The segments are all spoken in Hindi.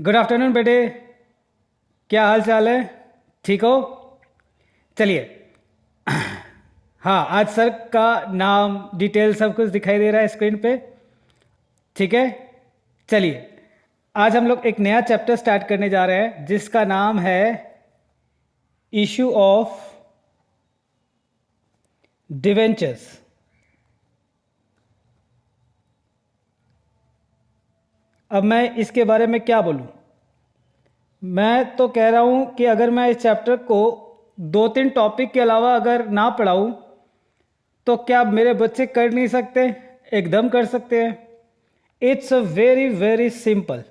गुड आफ्टरनून बेटे। क्या हाल चाल है? ठीक हो? चलिए। हाँ, आज सर का नाम डिटेल सब कुछ दिखाई दे रहा है स्क्रीन पे। ठीक है, चलिए। आज हम लोग एक नया चैप्टर स्टार्ट करने जा रहे हैं जिसका नाम है इशू ऑफ डिवेंचर्स। अब मैं इसके बारे में क्या बोलूं? मैं तो कह रहा हूं कि अगर मैं इस चैप्टर को 2-3 टॉपिक के अलावा अगर ना पढ़ाऊं तो क्या मेरे बच्चे कर नहीं सकते? एकदम कर सकते हैं। It's a very very simple.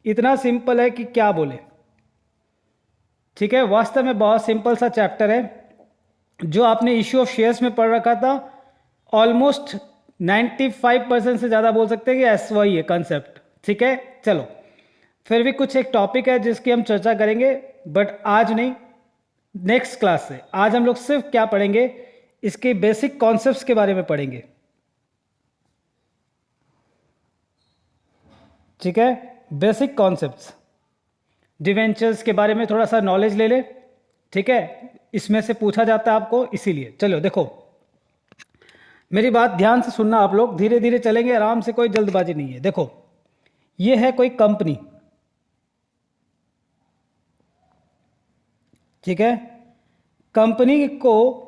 इतना सिंपल है कि क्या बोले। ठीक है, वास्तव में बहुत सिंपल सा चैप्टर है जो आपने इश्यू ऑफ शेयर्स में पढ़ रखा था। ऑलमोस्ट 95% से ज़्यादा बोल सकते हैं कि ऐसा वही है कंसेप्ट। ठीक है, चलो। फिर भी कुछ एक टॉपिक है जिसकी हम चर्चा करेंगे, बट आज नहीं, नेक्स्ट क्लास से। आज हम लोग सिर्फ क्या पढ़ेंगे, इसके बेसिक कॉन्सेप्ट्स के बारे में पढ़ेंगे। ठीक है, बेसिक कॉन्सेप्ट्स। डिवेंचर्स के बारे में थोड़ा सा नॉलेज ले ले। ठीक है, इसमें से पूछा जाता है आपको, इसीलिए। चलो देखो, मेरी बात ध्यान से सुनना आप लोग। धीरे धीरे चलेंगे, आराम से, कोई जल्दबाजी नहीं है। देखो, ये है कोई कंपनी। ठीक है, कंपनी को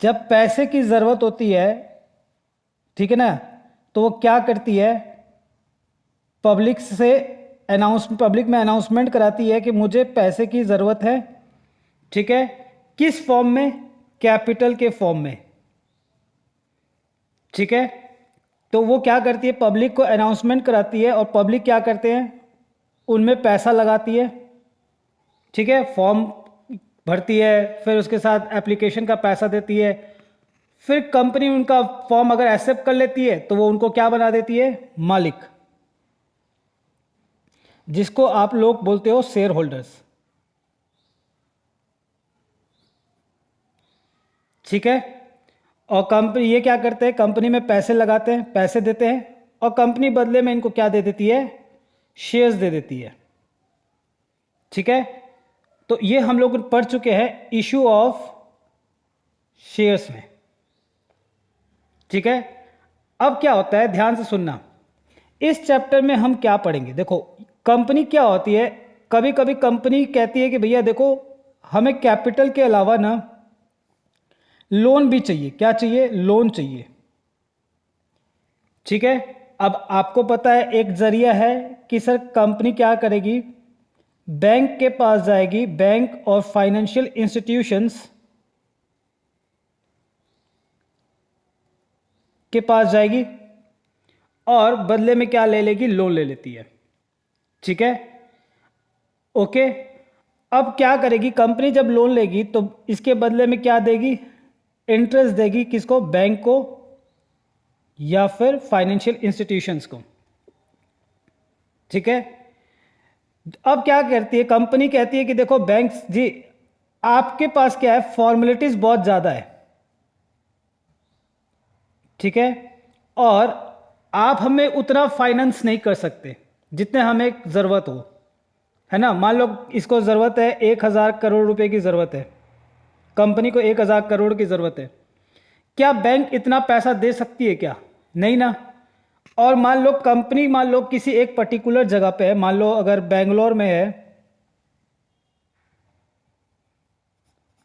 जब पैसे की ज़रूरत होती है, ठीक है ना, तो वो क्या करती है, पब्लिक में अनाउंसमेंट कराती है कि मुझे पैसे की ज़रूरत है। ठीक है, किस फॉर्म में? कैपिटल के फॉर्म में। ठीक है, तो वो क्या करती है, पब्लिक को अनाउंसमेंट कराती है, और पब्लिक क्या करते हैं, उनमें पैसा लगाती है। ठीक है, फॉर्म भरती है, फिर उसके साथ एप्लीकेशन का पैसा देती है। फिर कंपनी उनका फॉर्म अगर एक्सेप्ट कर लेती है तो वो उनको क्या बना देती है, मालिक, जिसको आप लोग बोलते हो शेयर होल्डर्स। ठीक है, और कंपनी ये क्या करते हैं, कंपनी में पैसे लगाते हैं, पैसे देते हैं, और कंपनी बदले में इनको क्या दे देती है, शेयर्स दे देती है। ठीक है, तो ये हम लोग पढ़ चुके हैं इशू ऑफ शेयर्स में। ठीक है, अब क्या होता है, ध्यान से सुनना। इस चैप्टर में हम क्या पढ़ेंगे, देखो, कंपनी क्या होती है। कभी कभी कंपनी कहती है कि भैया देखो, हमें कैपिटल के अलावा ना लोन भी चाहिए। क्या चाहिए? लोन चाहिए। ठीक है, अब आपको पता है एक जरिया है कि सर कंपनी क्या करेगी, बैंक के पास जाएगी, बैंक और फाइनेंशियल इंस्टीट्यूशंस के पास जाएगी, और बदले में क्या ले लेगी, लोन ले लेती है। ठीक है, ओके। अब क्या करेगी कंपनी, जब लोन लेगी तो इसके बदले में क्या देगी, इंटरेस्ट देगी। किसको? बैंक को या फिर फाइनेंशियल इंस्टीट्यूशंस को। ठीक है, अब क्या करती है कंपनी, कहती है कि देखो बैंक जी, आपके पास क्या है, फॉर्मेलिटीज बहुत ज़्यादा है। ठीक है, और आप हमें उतना फाइनेंस नहीं कर सकते जितने हमें ज़रूरत हो, है ना। मान लो इसको ज़रूरत है 1,000 करोड़ रुपए की ज़रूरत है, कंपनी को 1,000 करोड़ की ज़रूरत है। क्या बैंक इतना पैसा दे सकती है? क्या नहीं ना। और मान लो कंपनी, मान लो किसी एक पर्टिकुलर जगह पे है, मान लो अगर बेंगलोर में है,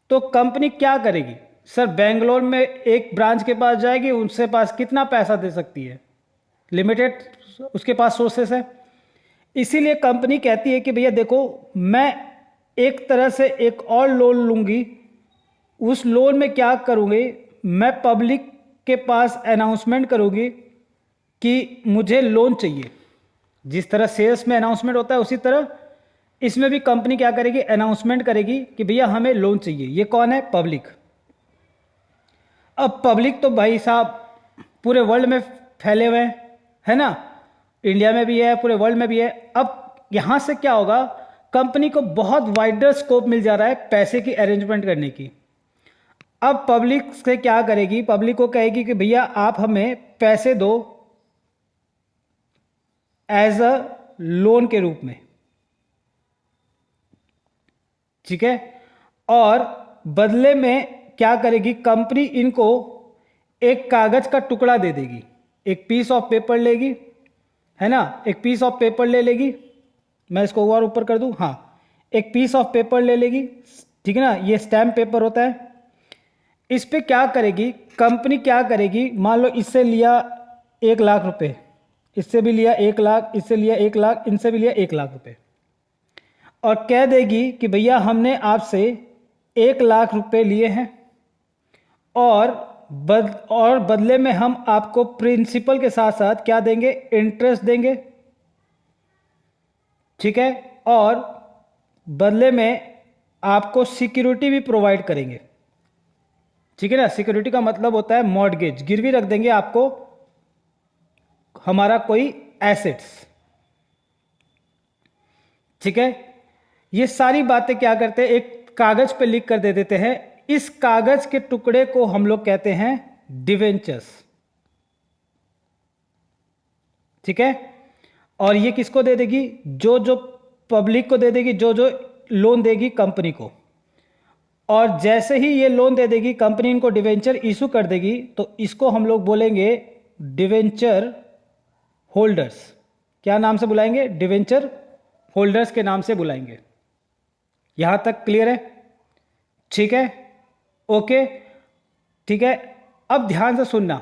तो कंपनी क्या करेगी, सर बेंगलोर में एक ब्रांच के पास जाएगी, उनसे पास कितना पैसा दे सकती है, लिमिटेड उसके पास सोर्सेस है। इसीलिए कंपनी कहती है कि भैया देखो, मैं एक तरह से एक और लोन लूंगी। उस लोन में क्या करूंगी, मैं पब्लिक के पास अनाउंसमेंट करूंगी कि मुझे लोन चाहिए। जिस तरह सेल्स में अनाउंसमेंट होता है, उसी तरह इसमें भी कंपनी क्या करेगी, अनाउंसमेंट करेगी कि भैया हमें लोन चाहिए। ये कौन है? पब्लिक। अब पब्लिक तो भाई साहब पूरे वर्ल्ड में फैले हुए हैं, है ना। इंडिया में भी है, पूरे वर्ल्ड में भी है। अब यहां से क्या होगा, कंपनी को बहुत वाइडर स्कोप मिल जा रहा है पैसे की अरेंजमेंट करने की। अब पब्लिक से क्या करेगी, पब्लिक को कहेगी कि भैया आप हमें पैसे दो, एज अ लोन के रूप में, ठीक है। और बदले में क्या करेगी कंपनी, इनको एक कागज का टुकड़ा दे देगी, एक पीस ऑफ पेपर लेगी, है ना, एक पीस ऑफ पेपर ले लेगी। मैं इसको और ऊपर कर दूं, हाँ, एक पीस ऑफ पेपर ले लेगी, ठीक है ना, ये स्टैम्प पेपर होता है। इस पे क्या करेगी कंपनी, क्या करेगी, मान लो इससे लिया 1 लाख रुपए, इससे भी लिया 1 लाख, इससे लिया 1 लाख, इनसे भी लिया 1 लाख रुपए, और कह देगी कि भैया हमने आपसे 1 लाख रुपए लिए हैं और बदले में हम आपको प्रिंसिपल के साथ साथ क्या देंगे, इंटरेस्ट देंगे, ठीक है, और बदले में आपको सिक्योरिटी भी प्रोवाइड करेंगे, ठीक है ना। सिक्योरिटी का मतलब होता है मॉर्गेज, गिरवी रख देंगे आपको हमारा कोई एसेट्स, ठीक है। ये सारी बातें क्या करते हैं, एक कागज पे लिख कर दे देते हैं। इस कागज के टुकड़े को हम लोग कहते हैं डिवेंचर्स, ठीक है। और ये किसको दे देगी, जो जो पब्लिक को दे देगी, जो जो लोन देगी कंपनी को। और जैसे ही ये लोन दे देगी कंपनी, इनको डिवेंचर इशू कर देगी, तो इसको हम लोग बोलेंगे डिवेंचर होल्डर्स। क्या नाम से बुलाएंगे, डिवेंचर होल्डर्स के नाम से बुलाएंगे। यहां तक क्लियर है, ठीक है, ओके, ठीक है। अब ध्यान से सुनना,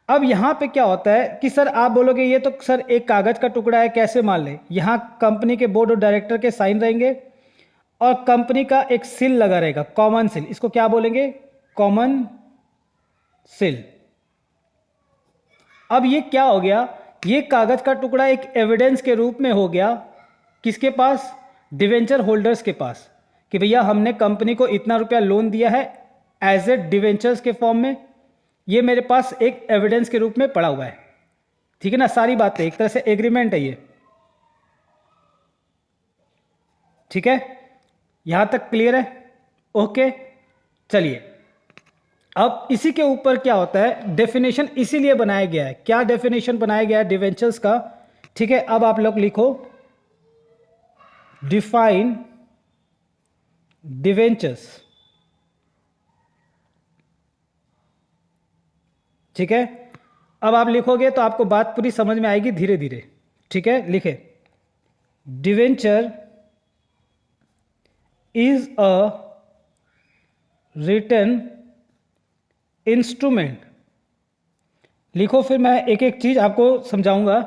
अब यहां पे क्या होता है कि सर आप बोलोगे ये तो सर एक कागज का टुकड़ा है, कैसे मान ले, यहां कंपनी के बोर्ड ऑफ डायरेक्टर के साइन रहेंगे और कंपनी का एक सील लगा रहेगा, कॉमन सील, इसको क्या बोलेंगे, कॉमन सील। अब ये क्या हो गया, ये कागज का टुकड़ा एक एविडेंस के रूप में हो गया, किसके पास, डिवेंचर होल्डर्स के पास, कि भैया हमने कंपनी को इतना रुपया लोन दिया है एज ए डिवेंचर्स के फॉर्म में, ये मेरे पास एक एविडेंस के रूप में पड़ा हुआ है, ठीक है ना। सारी बातें एक तरह से एग्रीमेंट है ये, ठीक है, यहां तक क्लियर है, ओके। चलिए अब इसी के ऊपर क्या होता है, डेफिनेशन इसीलिए बनाया गया है, क्या डेफिनेशन बनाया गया है डिवेंचर्स का, ठीक है। अब आप लोग लिखो डिफाइन डिवेंचर्स, ठीक है। अब आप लिखोगे तो आपको बात पूरी समझ में आएगी धीरे धीरे, ठीक है। लिखे debenture is a written instrument. लिखो, फिर मैं एक एक चीज आपको समझाऊंगा,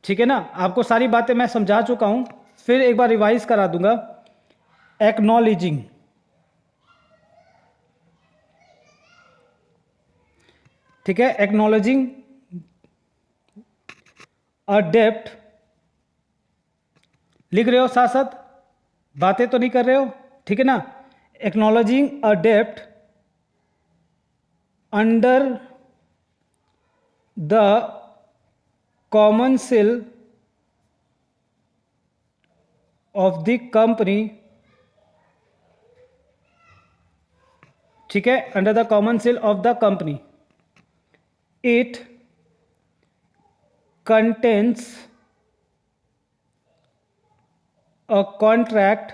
ठीक है ना। आपको सारी बातें मैं समझा चुका हूं, फिर एक बार रिवाइज करा दूंगा। एक्नॉलेजिंग, ठीक है, एक्नॉलेजिंग अ डेप्ट, लिख रहे हो साथ साथ, बातें तो नहीं कर रहे हो, ठीक है ना। एक्नॉलेजिंग अ डेप्ट under the common seal of the company, ठीक है, under the common seal of the company, it contains a contract,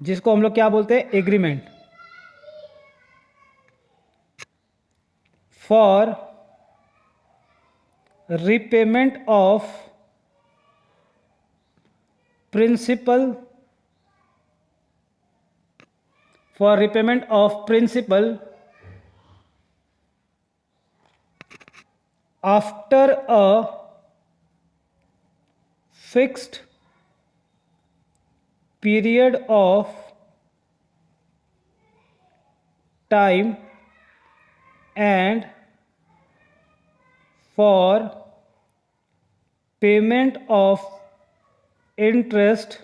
जिसको हम लोग क्या बोलते हैं, agreement, for repayment of principal, for repayment of principal after a fixed period of time and for payment of interest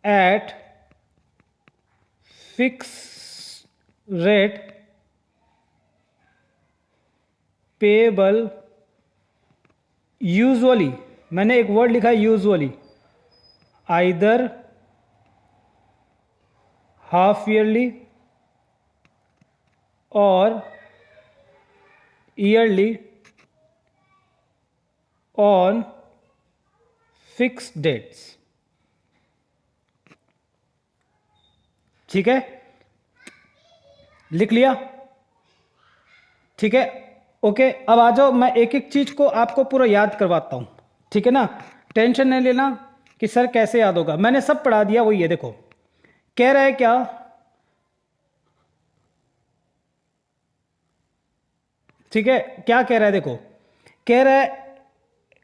at fixed rate payable usually, मैंने एक वर्ड लिखा है यूजुअली, आइदर हाफ ईयरली और ईयरली ऑन फिक्स्ड डेट्स। ठीक है, लिख लिया? ठीक है, ओके। अब आ जाओ, मैं एक एक चीज को आपको पूरा याद करवाता हूं, ठीक है ना। टेंशन नहीं लेना कि सर कैसे याद होगा, मैंने सब पढ़ा दिया। वही है, देखो कह रहा है क्या, ठीक है, क्या कह रहा है, देखो कह रहा है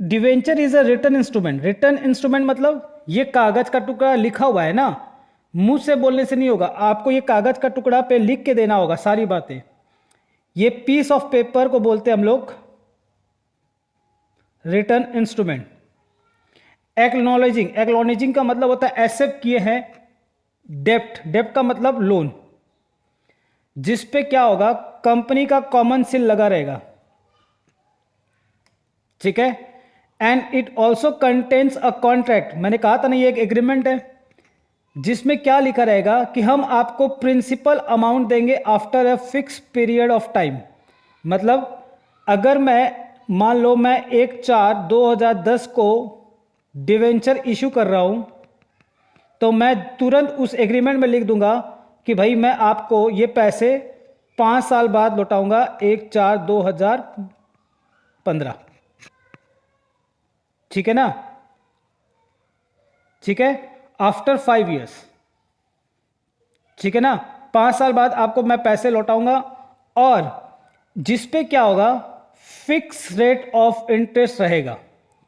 debenture is a return instrument. Return instrument मतलब ये कागज का टुकड़ा लिखा हुआ है ना, मुंह से बोलने से नहीं होगा, आपको ये कागज का टुकड़ा पे लिख के देना होगा सारी बातें। ये पीस ऑफ पेपर को बोलते हैं हम लोग रिटर्न इंस्ट्रूमेंट। एक्नॉलेजिंग का मतलब होता है एक्सेप्ट किए हैं। डेप्ट का मतलब लोन, जिस पे क्या होगा, कंपनी का कॉमन सील लगा रहेगा, ठीक है। And it also contains a contract, मैंने कहा था ना ये एक एग्रीमेंट है, जिसमें क्या लिखा रहेगा कि हम आपको प्रिंसिपल अमाउंट देंगे after a fix period of time. मतलब अगर मैं मान लो मैं 1/4/2010 को डिवेंचर इशू कर रहा हूं, तो मैं तुरंत उस एग्रीमेंट में लिख दूंगा कि भाई मैं आपको ये पैसे 5 साल बाद लौटाऊंगा, 1/4/2015। ठीक है ना, ठीक है, आफ्टर 5 ईयर्स, ठीक है ना, 5 साल बाद आपको मैं पैसे लौटाऊंगा। और जिस पे क्या होगा, फिक्स रेट ऑफ इंटरेस्ट रहेगा,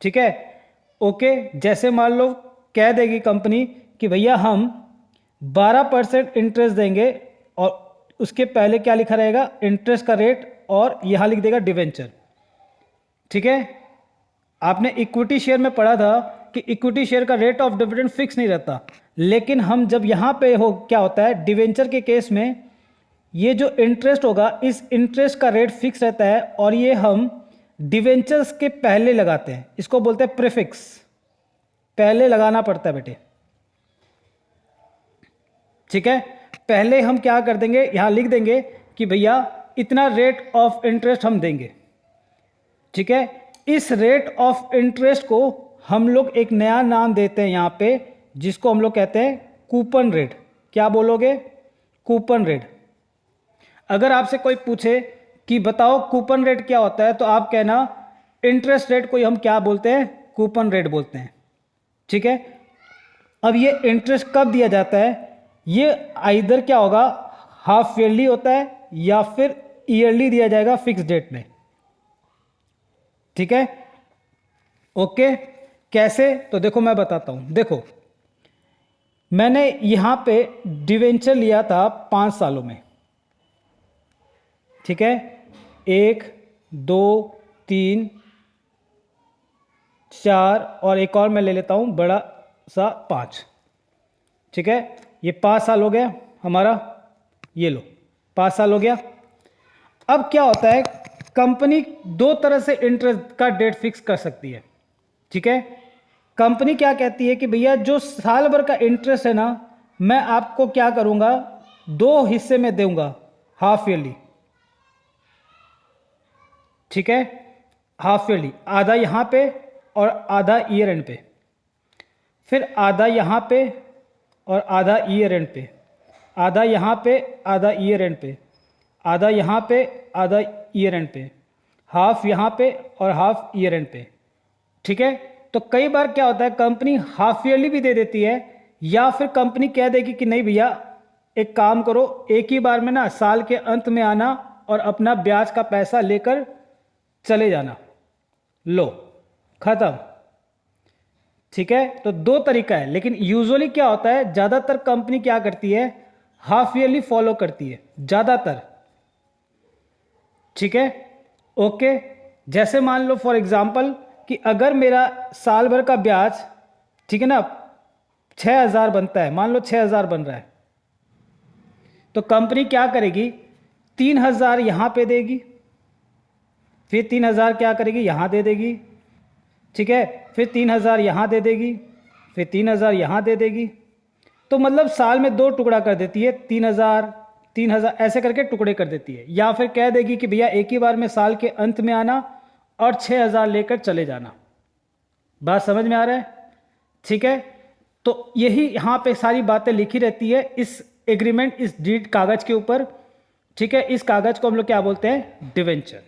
ठीक है, ओके। जैसे मान लो कह देगी कंपनी कि भैया हम 12% इंटरेस्ट देंगे, और उसके पहले क्या लिखा रहेगा, इंटरेस्ट का रेट, और यहां लिख देगा डिवेंचर। ठीक है, आपने इक्विटी शेयर में पढ़ा था कि इक्विटी शेयर का रेट ऑफ डिविडेंड फिक्स नहीं रहता, लेकिन हम जब यहां पे हो, क्या होता है डिवेंचर के केस में, ये जो इंटरेस्ट होगा, इस इंटरेस्ट का रेट फिक्स रहता है, और ये हम डिवेंचर्स के पहले लगाते हैं, इसको बोलते हैं प्रीफिक्स, पहले लगाना पड़ता है बेटे। ठीक है, पहले हम क्या कर देंगे, यहां लिख देंगे कि भैया इतना रेट ऑफ इंटरेस्ट हम देंगे। ठीक है, इस रेट ऑफ इंटरेस्ट को हम लोग एक नया नाम देते हैं यहां पे, जिसको हम लोग कहते हैं कूपन रेट। क्या बोलोगे, कूपन रेट। अगर आपसे कोई पूछे कि बताओ कूपन रेट क्या होता है, तो आप कहना इंटरेस्ट रेट को ही हम क्या बोलते हैं, कूपन रेट बोलते हैं। ठीक है, अब ये इंटरेस्ट कब दिया जाता है, ये आइदर क्या होगा, हाफ ईयरली होता है या फिर ईयरली दिया जाएगा फिक्स डेट में। ठीक है, ओके। कैसे, तो देखो मैं बताता हूं। देखो मैंने यहां पे डिवेंचर लिया था 5 सालों में, ठीक है, 1 2 3 4, और एक और मैं ले लेता हूं बड़ा सा 5। ठीक है, ये 5 साल हो गया हमारा, ये लो 5 साल हो गया। अब क्या होता है, कंपनी 2 तरह से इंटरेस्ट का डेट फिक्स कर सकती है। ठीक है, कंपनी क्या कहती है कि भैया जो साल भर का इंटरेस्ट है ना, मैं आपको क्या करूंगा, 2 हिस्से में दूंगा, हाफ ईयरली। ठीक है, हाफ ईयरली, आधा यहां पे और आधा ईयर एंड पे, फिर आधा यहां पे और आधा ईयर एंड पे, आधा यहां पे, आधा ईयर एंड पे, आधा यहां पे, आधा ईयर एंड पे, हाफ यहां पे और हाफ ईयर एंड पे। ठीक है, तो कई बार क्या होता है, कंपनी हाफ ईयरली भी दे देती है, या फिर कंपनी कह देगी कि नहीं भैया एक काम करो, एक ही बार में ना साल के अंत में आना और अपना ब्याज का पैसा लेकर चले जाना, लो खत्म। ठीक है, तो 2 तरीका है, लेकिन यूजुअली क्या होता है, ज्यादातर कंपनी क्या करती है, हाफ ईयरली फॉलो करती है ज्यादातर। ठीक है, ओके। जैसे मान लो फॉर एग्जांपल कि अगर मेरा साल भर का ब्याज, ठीक है ना, 6,000 बनता है, मान लो 6,000 बन रहा है, तो कंपनी क्या करेगी, 3,000 यहां पे देगी, फिर 3,000 क्या करेगी, यहां दे देगी। ठीक है, फिर 3,000 यहां दे देगी, फिर 3,000 यहां दे देगी। तो मतलब साल में 2 टुकड़ा कर देती है, 3,000 3,000 ऐसे करके टुकड़े कर देती है, या फिर कह देगी कि भैया एक ही बार में साल के अंत में आना और 6,000 लेकर चले जाना। बात समझ में आ रहा है? ठीक है, तो यही यहाँ पे सारी बातें लिखी रहती है इस एग्रीमेंट, इस डीड कागज के ऊपर। ठीक है, इस कागज को हम लोग क्या बोलते हैं? डिवेंचर।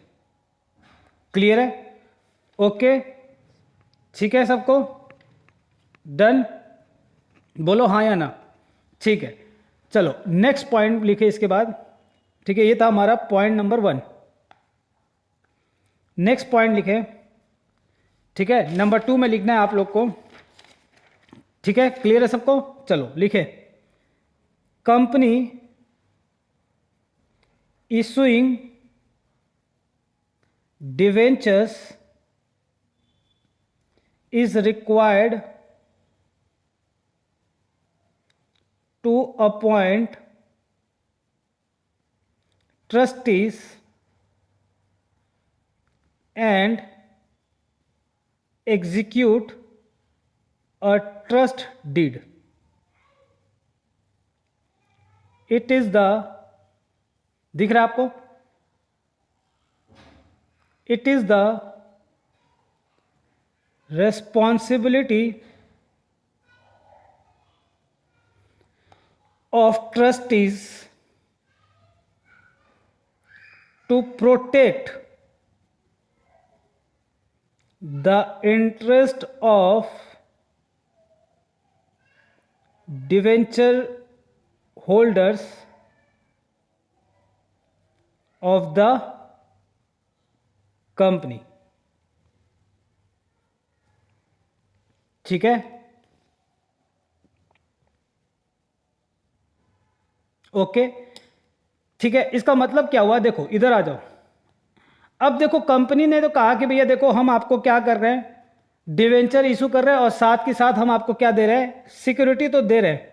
क्लियर है? ओके, ठीक है, सबको डन? बोलो हाँ या ना। ठीक है, चलो नेक्स्ट पॉइंट लिखे इसके बाद। ठीक है, ये था हमारा पॉइंट नंबर 1। नेक्स्ट पॉइंट लिखे। ठीक है, नंबर 2 में लिखना है आप लोग को। ठीक है, क्लियर है सबको? चलो लिखे, company issuing debentures is required to appoint trustees and execute a trust deed. It is the, दिख रहा है आपको? It is the responsibility of trustees to protect the interest of debenture holders of the company. ठीक है, ओके, ठीक है। इसका मतलब क्या हुआ? देखो इधर आ जाओ। अब देखो कंपनी ने तो कहा कि भैया देखो हम आपको क्या कर रहे हैं, डिवेंचर इशू कर रहे हैं और साथ के साथ हम आपको क्या दे रहे हैं? सिक्योरिटी तो दे रहे हैं।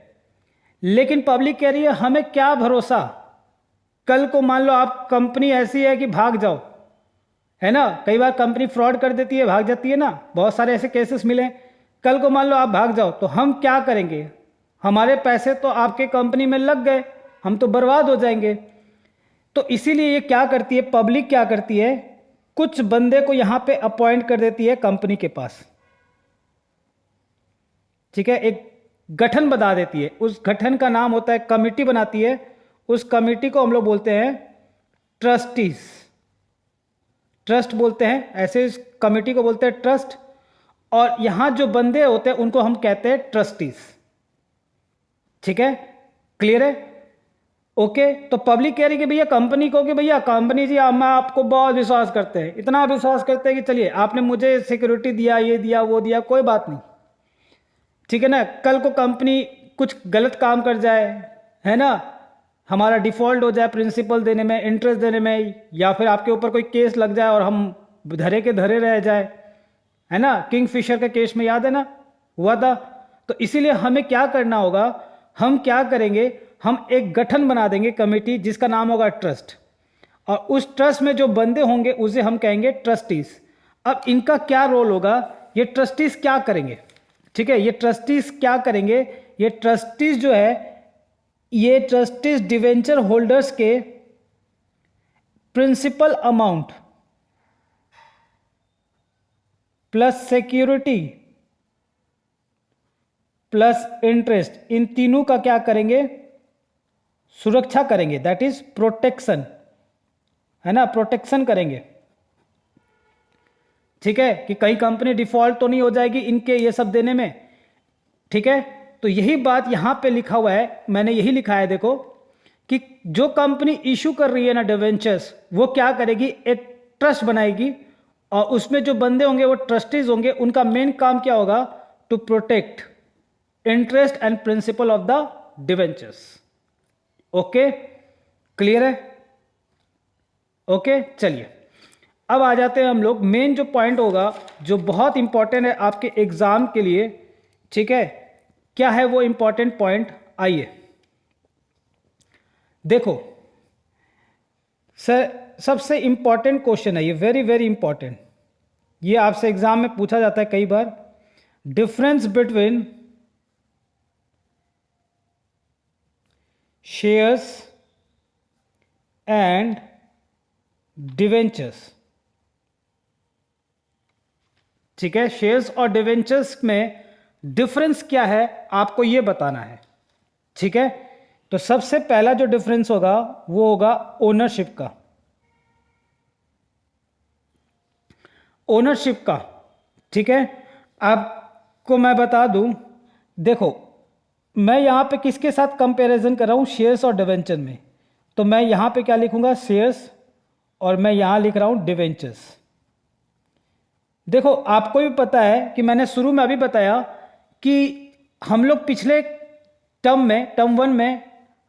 लेकिन पब्लिक कह रही है हमें क्या भरोसा, कल को मान लो आप कंपनी ऐसी है कि भाग जाओ, है ना? कई बार कंपनी फ्रॉड कर देती है, भाग जाती है ना, बहुत सारे ऐसे केसेस मिले। कल को मान लो आप भाग जाओ तो हम क्या करेंगे? हमारे पैसे तो आपके कंपनी में लग गए, हम तो बर्बाद हो जाएंगे। तो इसीलिए ये क्या करती है, पब्लिक क्या करती है, कुछ बंदे को यहां पे अपॉइंट कर देती है कंपनी के पास। ठीक है, एक गठन बना देती है, उस गठन का नाम होता है, कमिटी बनाती है, उस कमिटी को हम लोग बोलते हैं ट्रस्टीज, ट्रस्ट बोलते हैं, ऐसे इस कमिटी को बोलते हैं ट्रस्ट। और यहां जो बंदे होते हैं उनको हम कहते हैं ट्रस्टीज। ठीक है, क्लियर है? ओके, तो पब्लिक कह रही कि भैया कंपनी को कि भैया कंपनी जी हम आपको बहुत विश्वास करते हैं, इतना विश्वास करते हैं कि चलिए आपने मुझे सिक्योरिटी दिया, ये दिया, वो दिया, कोई बात नहीं, ठीक है ना? कल को कंपनी कुछ गलत काम कर जाए, है ना, हमारा डिफॉल्ट हो जाए प्रिंसिपल देने में, इंटरेस्ट देने में, या फिर आपके ऊपर कोई केस लग जाए और हम धरे के धरे रह जाए, है ना? किंगफिशर के केस में याद है ना, हुआ था। तो इसीलिए हमें क्या करना होगा, हम क्या करेंगे, हम एक गठन बना देंगे कमेटी जिसका नाम होगा ट्रस्ट, और उस ट्रस्ट में जो बंदे होंगे उसे हम कहेंगे ट्रस्टीज। अब इनका क्या रोल होगा, ये ट्रस्टीज क्या करेंगे? ठीक है, ये ट्रस्टीज क्या करेंगे, ये ट्रस्टीज जो है, ये ट्रस्टीज डिवेंचर होल्डर्स के principal amount plus security plus interest, इन तीनों का क्या करेंगे? सुरक्षा करेंगे, दैट इज प्रोटेक्शन, है ना, प्रोटेक्शन करेंगे। ठीक है, कि कहीं कंपनी डिफॉल्ट तो नहीं हो जाएगी इनके ये सब देने में। ठीक है, तो यही बात यहां पे लिखा हुआ है, मैंने यही लिखा है, देखो कि जो कंपनी इशू कर रही है ना डिवेंचर्स, वो क्या करेगी, एक ट्रस्ट बनाएगी, और उसमें जो बंदे होंगे वो ट्रस्टीज होंगे, उनका मेन काम क्या होगा, to protect interest and principal of the debentures. Okay, clear है? ओके, चलिए अब आ जाते हैं हम लोग, मेन जो पॉइंट होगा जो बहुत इंपॉर्टेंट है आपके एग्जाम के लिए। ठीक है, क्या है वो इंपॉर्टेंट पॉइंट? आइए देखो सर, सबसे इंपॉर्टेंट क्वेश्चन है ये, वेरी वेरी इंपॉर्टेंट, ये आपसे एग्जाम में पूछा जाता है कई बार। Difference between shares and debentures. ठीक है, शेयर्स और डिवेंचर्स में डिफरेंस क्या है आपको ये बताना है। ठीक है, तो सबसे पहला जो डिफरेंस होगा वो होगा ओनरशिप का। ओनरशिप का, ठीक है, आपको मैं बता दूं, देखो मैं यहां पे किसके साथ कंपैरिजन कर रहा हूं, शेयर्स और डिवेंचर में। तो मैं यहां पे क्या लिखूंगा, शेयर्स, और मैं यहां लिख रहा हूं डिवेंचर्स। देखो आपको भी पता है कि मैंने शुरू में अभी बताया कि हम लोग पिछले टर्म वन में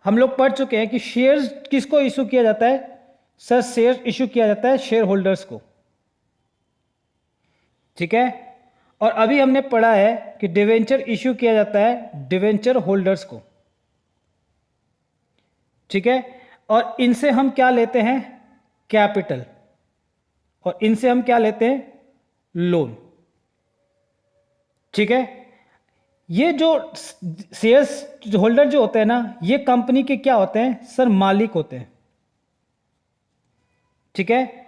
हम लोग पढ़ चुके हैं कि शेयर्स किसको इशू किया जाता है, सर शेयर इशू किया जाता है शेयर होल्डर्स को। ठीक है, और अभी हमने पढ़ा है कि डिवेंचर इशू किया जाता है डिवेंचर होल्डर्स को। ठीक है, और इनसे हम क्या लेते हैं, कैपिटल, और इनसे हम क्या लेते हैं, लोन। ठीक है, ये जो शेयर्स होल्डर जो होते हैं ना, ये कंपनी के क्या होते हैं सर, मालिक होते हैं। ठीक है,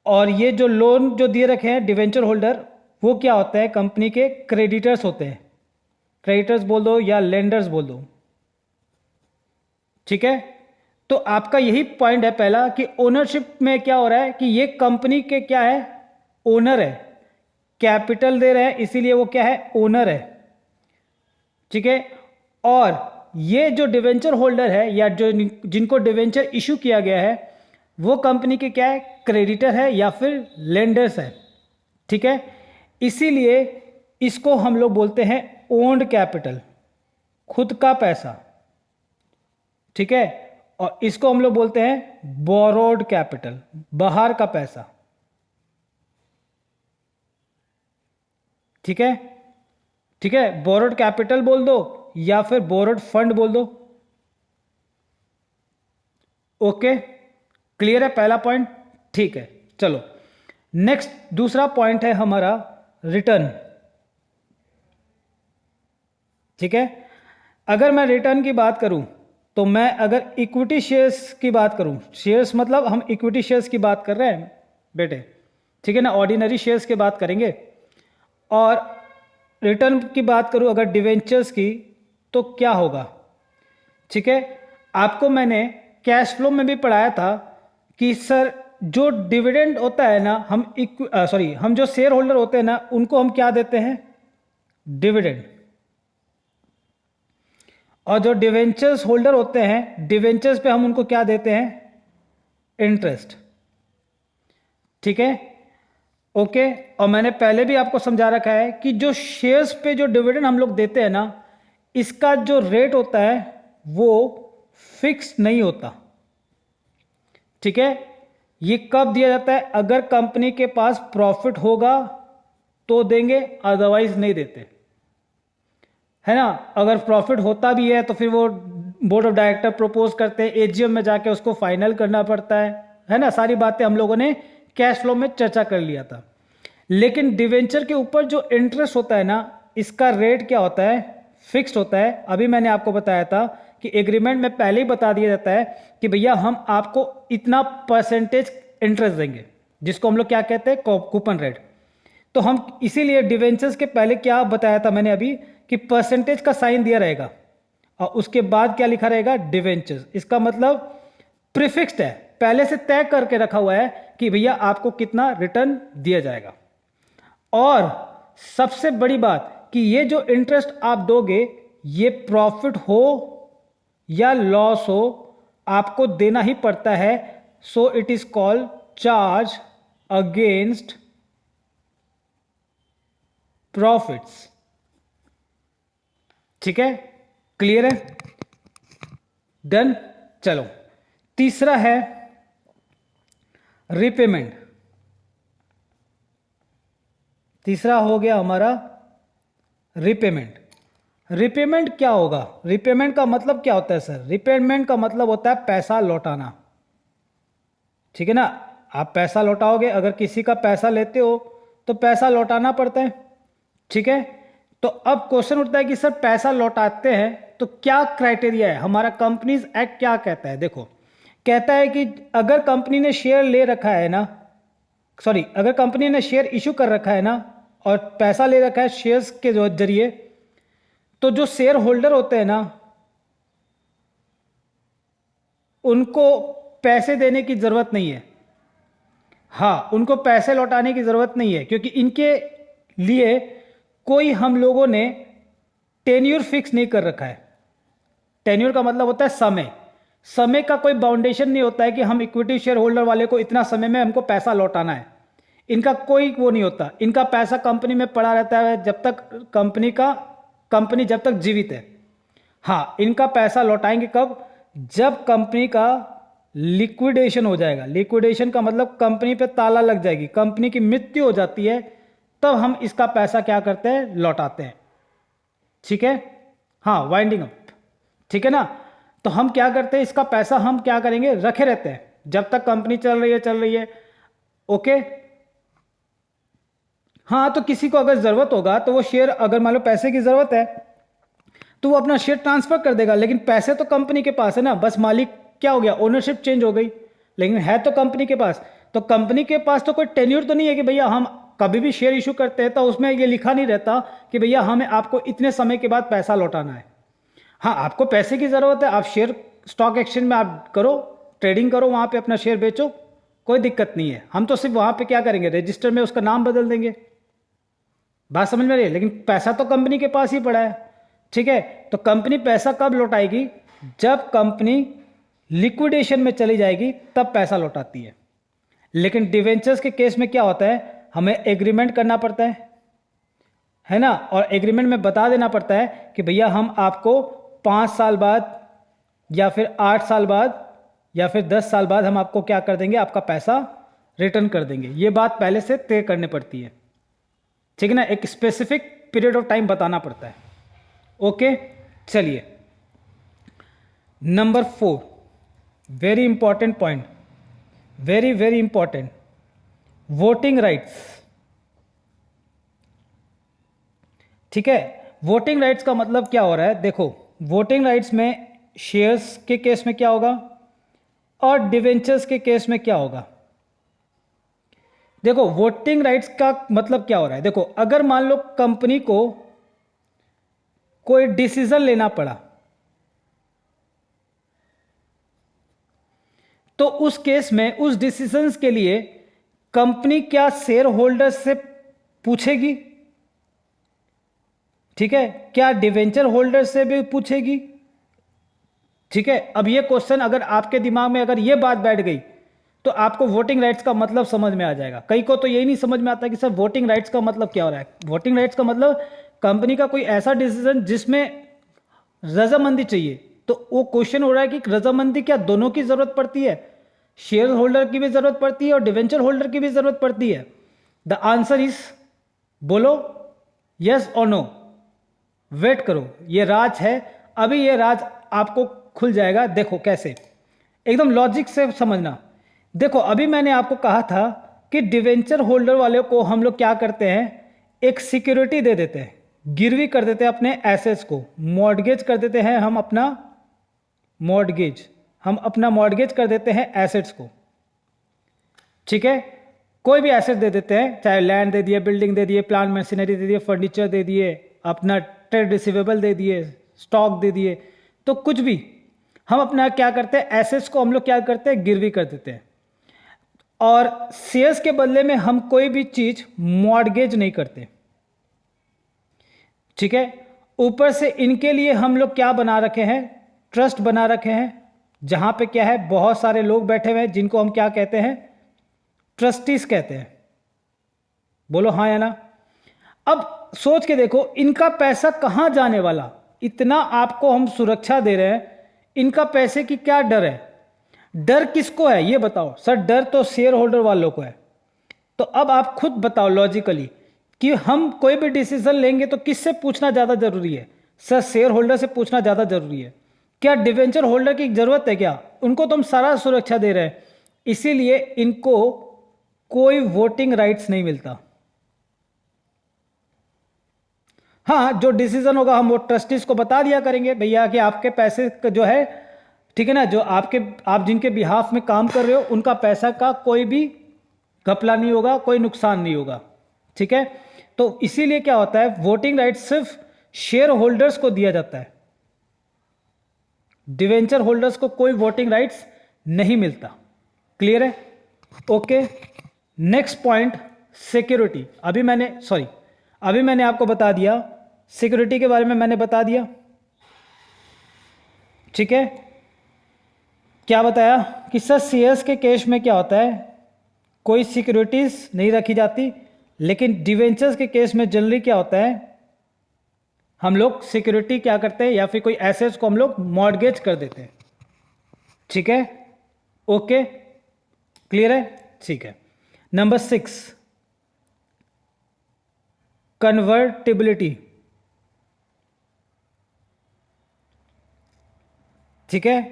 और ये जो लोन जो दिए रखे हैं डिवेंचर होल्डर, वो क्या होता है, कंपनी के क्रेडिटर्स होते हैं। क्रेडिटर्स बोल दो या लेंडर्स बोल दो। ठीक है, तो आपका यही पॉइंट है पहला कि ओनरशिप में क्या हो रहा है कि ये कंपनी के क्या है, ओनर है, कैपिटल दे रहे हैं इसीलिए वो क्या है, ओनर है। ठीक है, और ये जो डिवेंचर होल्डर है या जो जिनको डिवेंचर इशू किया गया है, वो कंपनी के क्या है, क्रेडिटर है या फिर लेंडर्स है। ठीक है, इसीलिए इसको हम लोग बोलते हैं ओन्ड कैपिटल, खुद का पैसा। ठीक है, और इसको हम लोग बोलते हैं बोरोड कैपिटल, बाहर का पैसा। ठीक है, ठीक है, बोरोड कैपिटल बोल दो या फिर बोरोड फंड बोल दो। ओके, क्लियर है पहला पॉइंट। ठीक है, चलो नेक्स्ट दूसरा पॉइंट है हमारा रिटर्न। ठीक है, अगर मैं रिटर्न की बात करूं तो मैं अगर इक्विटी शेयर्स की बात करूं, शेयर्स मतलब हम इक्विटी शेयर्स की बात कर रहे हैं बेटे, ठीक है ना, ऑर्डिनरी शेयर्स की बात करेंगे। और रिटर्न की बात करूं अगर डिवेंचर्स की, तो क्या होगा। ठीक है, आपको मैंने कैश फ्लो में भी पढ़ाया था कि सर जो डिविडेंड होता है ना, हम जो शेयर होल्डर होते हैं ना, उनको हम क्या देते हैं, डिविडेंड। और जो डिवेंचर्स होल्डर होते हैं, डिवेंचर्स पे हम उनको क्या देते हैं, इंटरेस्ट। ठीक है, ओके, और मैंने पहले भी आपको समझा रखा है कि जो शेयर्स पे जो डिविडेंड हम लोग देते हैं ना, इसका जो रेट होता है वो फिक्स नहीं होता। ठीक है, ये कब दिया जाता है, अगर कंपनी के पास प्रॉफिट होगा तो देंगे, अदरवाइज नहीं देते, है ना। अगर प्रॉफिट होता भी है तो फिर वो बोर्ड ऑफ डायरेक्टर प्रपोज करते हैं, एजीएम में जाके उसको फाइनल करना पड़ता है ना। सारी बातें हम लोगों ने कैश फ्लो में चर्चा कर लिया था। लेकिन डिवेंचर के ऊपर जो इंटरेस्ट होता है ना, इसका रेट क्या होता है, फिक्स्ड होता है। अभी मैंने आपको बताया था कि एग्रीमेंट में पहले ही बता दिया जाता है कि भैया हम आपको इतना परसेंटेज इंटरेस्ट देंगे, जिसको हम लोग क्या कहते हैं, कूपन रेट। तो हम इसीलिए डिवेंचर्स के पहले क्या बताया था मैंने अभी, कि परसेंटेज का साइन दिया रहेगा और उसके बाद क्या लिखा रहेगा, डिवेंचर्स। इसका मतलब प्रीफिक्स्ड है, पहले से तय करके रखा हुआ है कि भैया आपको कितना रिटर्न दिया जाएगा। और सबसे बड़ी बात कि ये जो इंटरेस्ट आप दोगे, ये प्रॉफिट हो या लॉस हो, आपको देना ही पड़ता है। So it is called charge against profits. ठीक है, क्लियर है, डन। चलो तीसरा है रिपेमेंट। तीसरा हो गया हमारा रिपेमेंट। रिपेमेंट क्या होगा, रिपेमेंट का मतलब क्या होता है सर, रिपेमेंट का मतलब होता है पैसा लौटाना। ठीक है ना, आप पैसा लौटाओगे, अगर किसी का पैसा लेते हो तो पैसा लौटाना पड़ता है। ठीक है, तो अब क्वेश्चन उठता है कि सर पैसा लौटाते हैं तो क्या क्राइटेरिया है, हमारा कंपनीज एक्ट क्या कहता है। देखो कहता है कि अगर कंपनी ने शेयर ले रखा है ना, सॉरी, अगर कंपनी ने शेयर इशू कर रखा है ना और पैसा ले रखा है शेयर्स के जरिए, तो जो शेयर होल्डर होते हैं ना, उनको पैसे देने की जरूरत नहीं है। हाँ, उनको पैसे लौटाने की जरूरत नहीं है, क्योंकि इनके लिए कोई हम लोगों ने टेन्योर फिक्स नहीं कर रखा है। टेन्योर का मतलब होता है समय। समय का कोई बाउंडेशन नहीं होता है कि हम इक्विटी शेयर होल्डर वाले को इतना समय में हमको पैसा लौटाना है। इनका कोई वो नहीं होता। इनका पैसा कंपनी में पड़ा रहता है जब तक कंपनी जब तक जीवित है। हाँ, इनका पैसा लौटाएंगे कब? जब कंपनी का लिक्विडेशन हो जाएगा। लिक्विडेशन का मतलब कंपनी पे ताला लग जाएगी, कंपनी की मृत्यु हो जाती है, तब हम इसका पैसा क्या करते हैं? लौटाते हैं। ठीक है, हाँ, वाइंडिंग अप, ठीक है ना। तो हम क्या करते हैं, इसका पैसा हम क्या करेंगे? रखे रहते हैं जब तक कंपनी चल रही है। ओके, हाँ, तो किसी को अगर जरूरत होगा तो वो शेयर, अगर मान लो पैसे की जरूरत है तो वो अपना शेयर ट्रांसफर कर देगा, लेकिन पैसे तो कंपनी के पास है ना। बस मालिक क्या हो गया, ओनरशिप चेंज हो गई, लेकिन है तो कंपनी के पास। तो कंपनी के पास तो कोई टेन्योर तो नहीं है कि भैया हम कभी भी शेयर इशू करते हैं तो उसमें ये लिखा नहीं रहता कि भैया हमें आपको इतने समय के बाद पैसा लौटाना है। हाँ, आपको पैसे की जरूरत है, आप शेयर स्टॉक एक्सचेंज में आप करो, ट्रेडिंग करो, वहां पे अपना शेयर बेचो, कोई दिक्कत नहीं है। हम तो सिर्फ वहां पे क्या करेंगे, रजिस्टर में उसका नाम बदल देंगे। बात समझ में रही है? लेकिन पैसा तो कंपनी के पास ही पड़ा है। ठीक है, तो कंपनी पैसा कब लौटाएगी? जब कंपनी लिक्विडेशन में चली जाएगी तब पैसा लौटाती है। लेकिन डिवेंचर्स के केस में क्या होता है, हमें एग्रीमेंट करना पड़ता है ना, और एग्रीमेंट में बता देना पड़ता है कि भैया हम आपको 5 साल बाद या फिर 8 साल बाद या फिर 10 साल बाद हम आपको क्या कर देंगे, आपका पैसा रिटर्न कर देंगे। ये बात पहले से तय करनी पड़ती है। ठीक है ना, एक स्पेसिफिक पीरियड ऑफ टाइम बताना पड़ता है। ओके, चलिए number 4, very important point, very very important, voting rights. ठीक है, वोटिंग राइट्स का मतलब क्या हो रहा है? देखो, वोटिंग राइट्स में शेयर्स के केस में क्या होगा और डिवेंचर्स के केस में क्या होगा। देखो, वोटिंग राइट्स का मतलब क्या हो रहा है? देखो, अगर मान लो कंपनी को कोई डिसीजन लेना पड़ा तो उस केस में उस डिसीजन के लिए कंपनी क्या शेयर होल्डर्स से पूछेगी? ठीक है, क्या डिवेंचर होल्डर से भी पूछेगी? ठीक है, अब ये क्वेश्चन अगर आपके दिमाग में अगर ये बात बैठ गई तो आपको वोटिंग राइट्स का मतलब समझ में आ जाएगा। कई को तो यही नहीं समझ में आता कि सर वोटिंग राइट्स का मतलब क्या हो रहा है। वोटिंग राइट्स का मतलब कंपनी का कोई ऐसा डिसीजन जिसमें रजामंदी चाहिए। तो वो क्वेश्चन हो रहा है कि रजामंदी क्या दोनों की जरूरत पड़ती है? शेयर होल्डर की भी जरूरत पड़ती है और डिवेंचर होल्डर की भी जरूरत पड़ती है। द आंसर इज, बोलो यस और नो। वेट करो, ये राज है, अभी ये राज आपको खुल जाएगा। देखो कैसे, एकदम लॉजिक से समझना। देखो, अभी मैंने आपको कहा था कि डिवेंचर होल्डर वाले को हम लोग क्या करते हैं, एक सिक्योरिटी दे देते हैं, गिरवी कर देते हैं अपने एसेट्स को, मॉर्गेज कर देते हैं हम अपना मॉर्गेज कर देते हैं एसेट्स को। ठीक है, कोई भी एसेट दे देते हैं, चाहे लैंड दे दिए, बिल्डिंग दे दिए, प्लांट मशीनरी दे दिए, फर्नीचर दे दिए, अपना ट्रेड रिसीवेबल दे दिए, स्टॉक दे दिए, तो कुछ भी हम अपना क्या करते हैं, एसेट्स को हम लोग क्या करते हैं, गिरवी कर देते हैं। और शेयर्स के बदले में हम कोई भी चीज मॉर्गेज नहीं करते। ठीक है, ऊपर से इनके लिए हम लोग क्या बना रखे हैं, ट्रस्ट बना रखे हैं, जहां पे क्या है, बहुत सारे लोग बैठे हुए हैं जिनको हम क्या कहते हैं, ट्रस्टीज कहते हैं। बोलो हाँ या ना। अब सोच के देखो, इनका पैसा कहां जाने वाला, इतना आपको हम सुरक्षा दे रहे हैं, इनका पैसे की क्या डर है? डर किसको है ये बताओ? सर डर तो शेयर होल्डर वालों को है। तो अब आप खुद बताओ लॉजिकली कि हम कोई भी डिसीजन लेंगे तो किससे पूछना ज्यादा जरूरी है? सर शेयर होल्डर से पूछना ज्यादा जरूरी है। क्या डिवेंचर होल्डर की जरूरत है क्या? उनको तो हम सारा सुरक्षा दे रहे हैं, इसीलिए इनको कोई वोटिंग राइट्स नहीं मिलता। हाँ, जो डिसीजन होगा हम वो ट्रस्टीज को बता दिया करेंगे, भैया कि आपके पैसे जो है ठीक है ना, जो आप जिनके बिहाफ में काम कर रहे हो उनका पैसा का कोई भी घपला नहीं होगा, कोई नुकसान नहीं होगा। ठीक है, तो इसीलिए क्या होता है, वोटिंग राइट सिर्फ शेयर होल्डर्स को दिया जाता है, डिवेंचर होल्डर्स को कोई वोटिंग राइट्स नहीं मिलता। क्लियर है? Okay, next point, security. अभी मैंने आपको बता दिया, सिक्योरिटी के बारे में मैंने बता दिया। ठीक है, क्या बताया कि सर शेयर्स के केस में क्या होता है, कोई सिक्योरिटीज नहीं रखी जाती, लेकिन डिवेंचर्स के केस में जनरली क्या होता है, हम लोग सिक्योरिटी क्या करते हैं, या फिर कोई एसेट्स को हम लोग मॉर्गेज कर देते हैं। ठीक है, ओके, क्लियर है? ठीक है। Number 6, convertibility. ठीक है,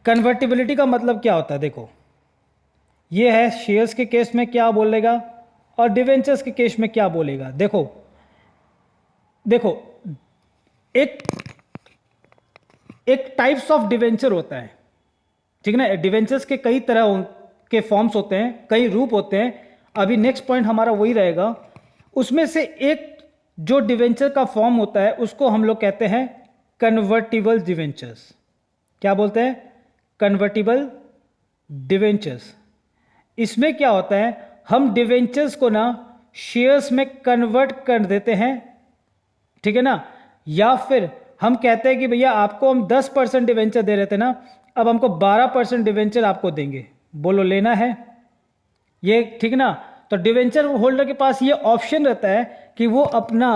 कन्वर्टिबिलिटी का मतलब क्या होता है, देखो ये है शेयर्स के केस में क्या बोलेगा और डिवेंचर्स के केस में क्या बोलेगा। देखो एक टाइप्स ऑफ डिवेंचर होता है, ठीक है ना। डिवेंचर्स के कई तरह के फॉर्म्स होते हैं, कई रूप होते हैं। अभी नेक्स्ट पॉइंट हमारा वही रहेगा। उसमें से एक जो डिवेंचर का फॉर्म होता है उसको हम लोग कहते हैं कन्वर्टिबल डिवेंचर्स। क्या बोलते हैं? Convertible debentures. इसमें क्या होता है, हम डिवेंचर्स को ना शेयर्स में कन्वर्ट कर देते हैं, ठीक है ना, या फिर हम कहते हैं कि भैया आपको हम 10% डिवेंचर दे रहे थे ना, अब हमको 12% डिवेंचर आपको देंगे, बोलो लेना है ये, ठीक है ना। तो डिवेंचर होल्डर के पास ये ऑप्शन रहता है कि वो अपना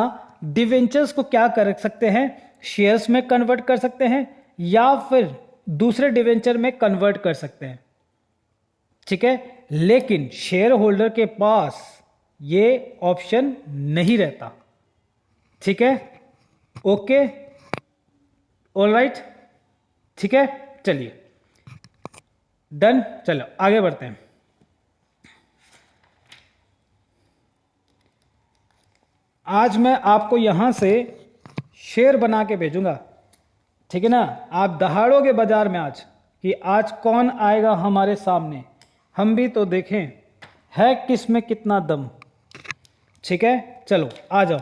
डिवेंचर्स को क्या कर सकते हैं, शेयर्स में कन्वर्ट कर सकते हैं या फिर दूसरे डिवेंचर में कन्वर्ट कर सकते हैं। ठीक है, लेकिन शेयर होल्डर के पास ये ऑप्शन नहीं रहता। ठीक है, ओके, ऑलराइट, ठीक है, चलिए डन। चलो आगे बढ़ते हैं। आज मैं आपको यहां से शेयर बना के भेजूंगा, ठीक है ना। आप दहाड़ोगे बाजार में आज कि आज कौन आएगा हमारे सामने, हम भी तो देखें है किस में कितना दम। ठीक है, चलो आ जाओ।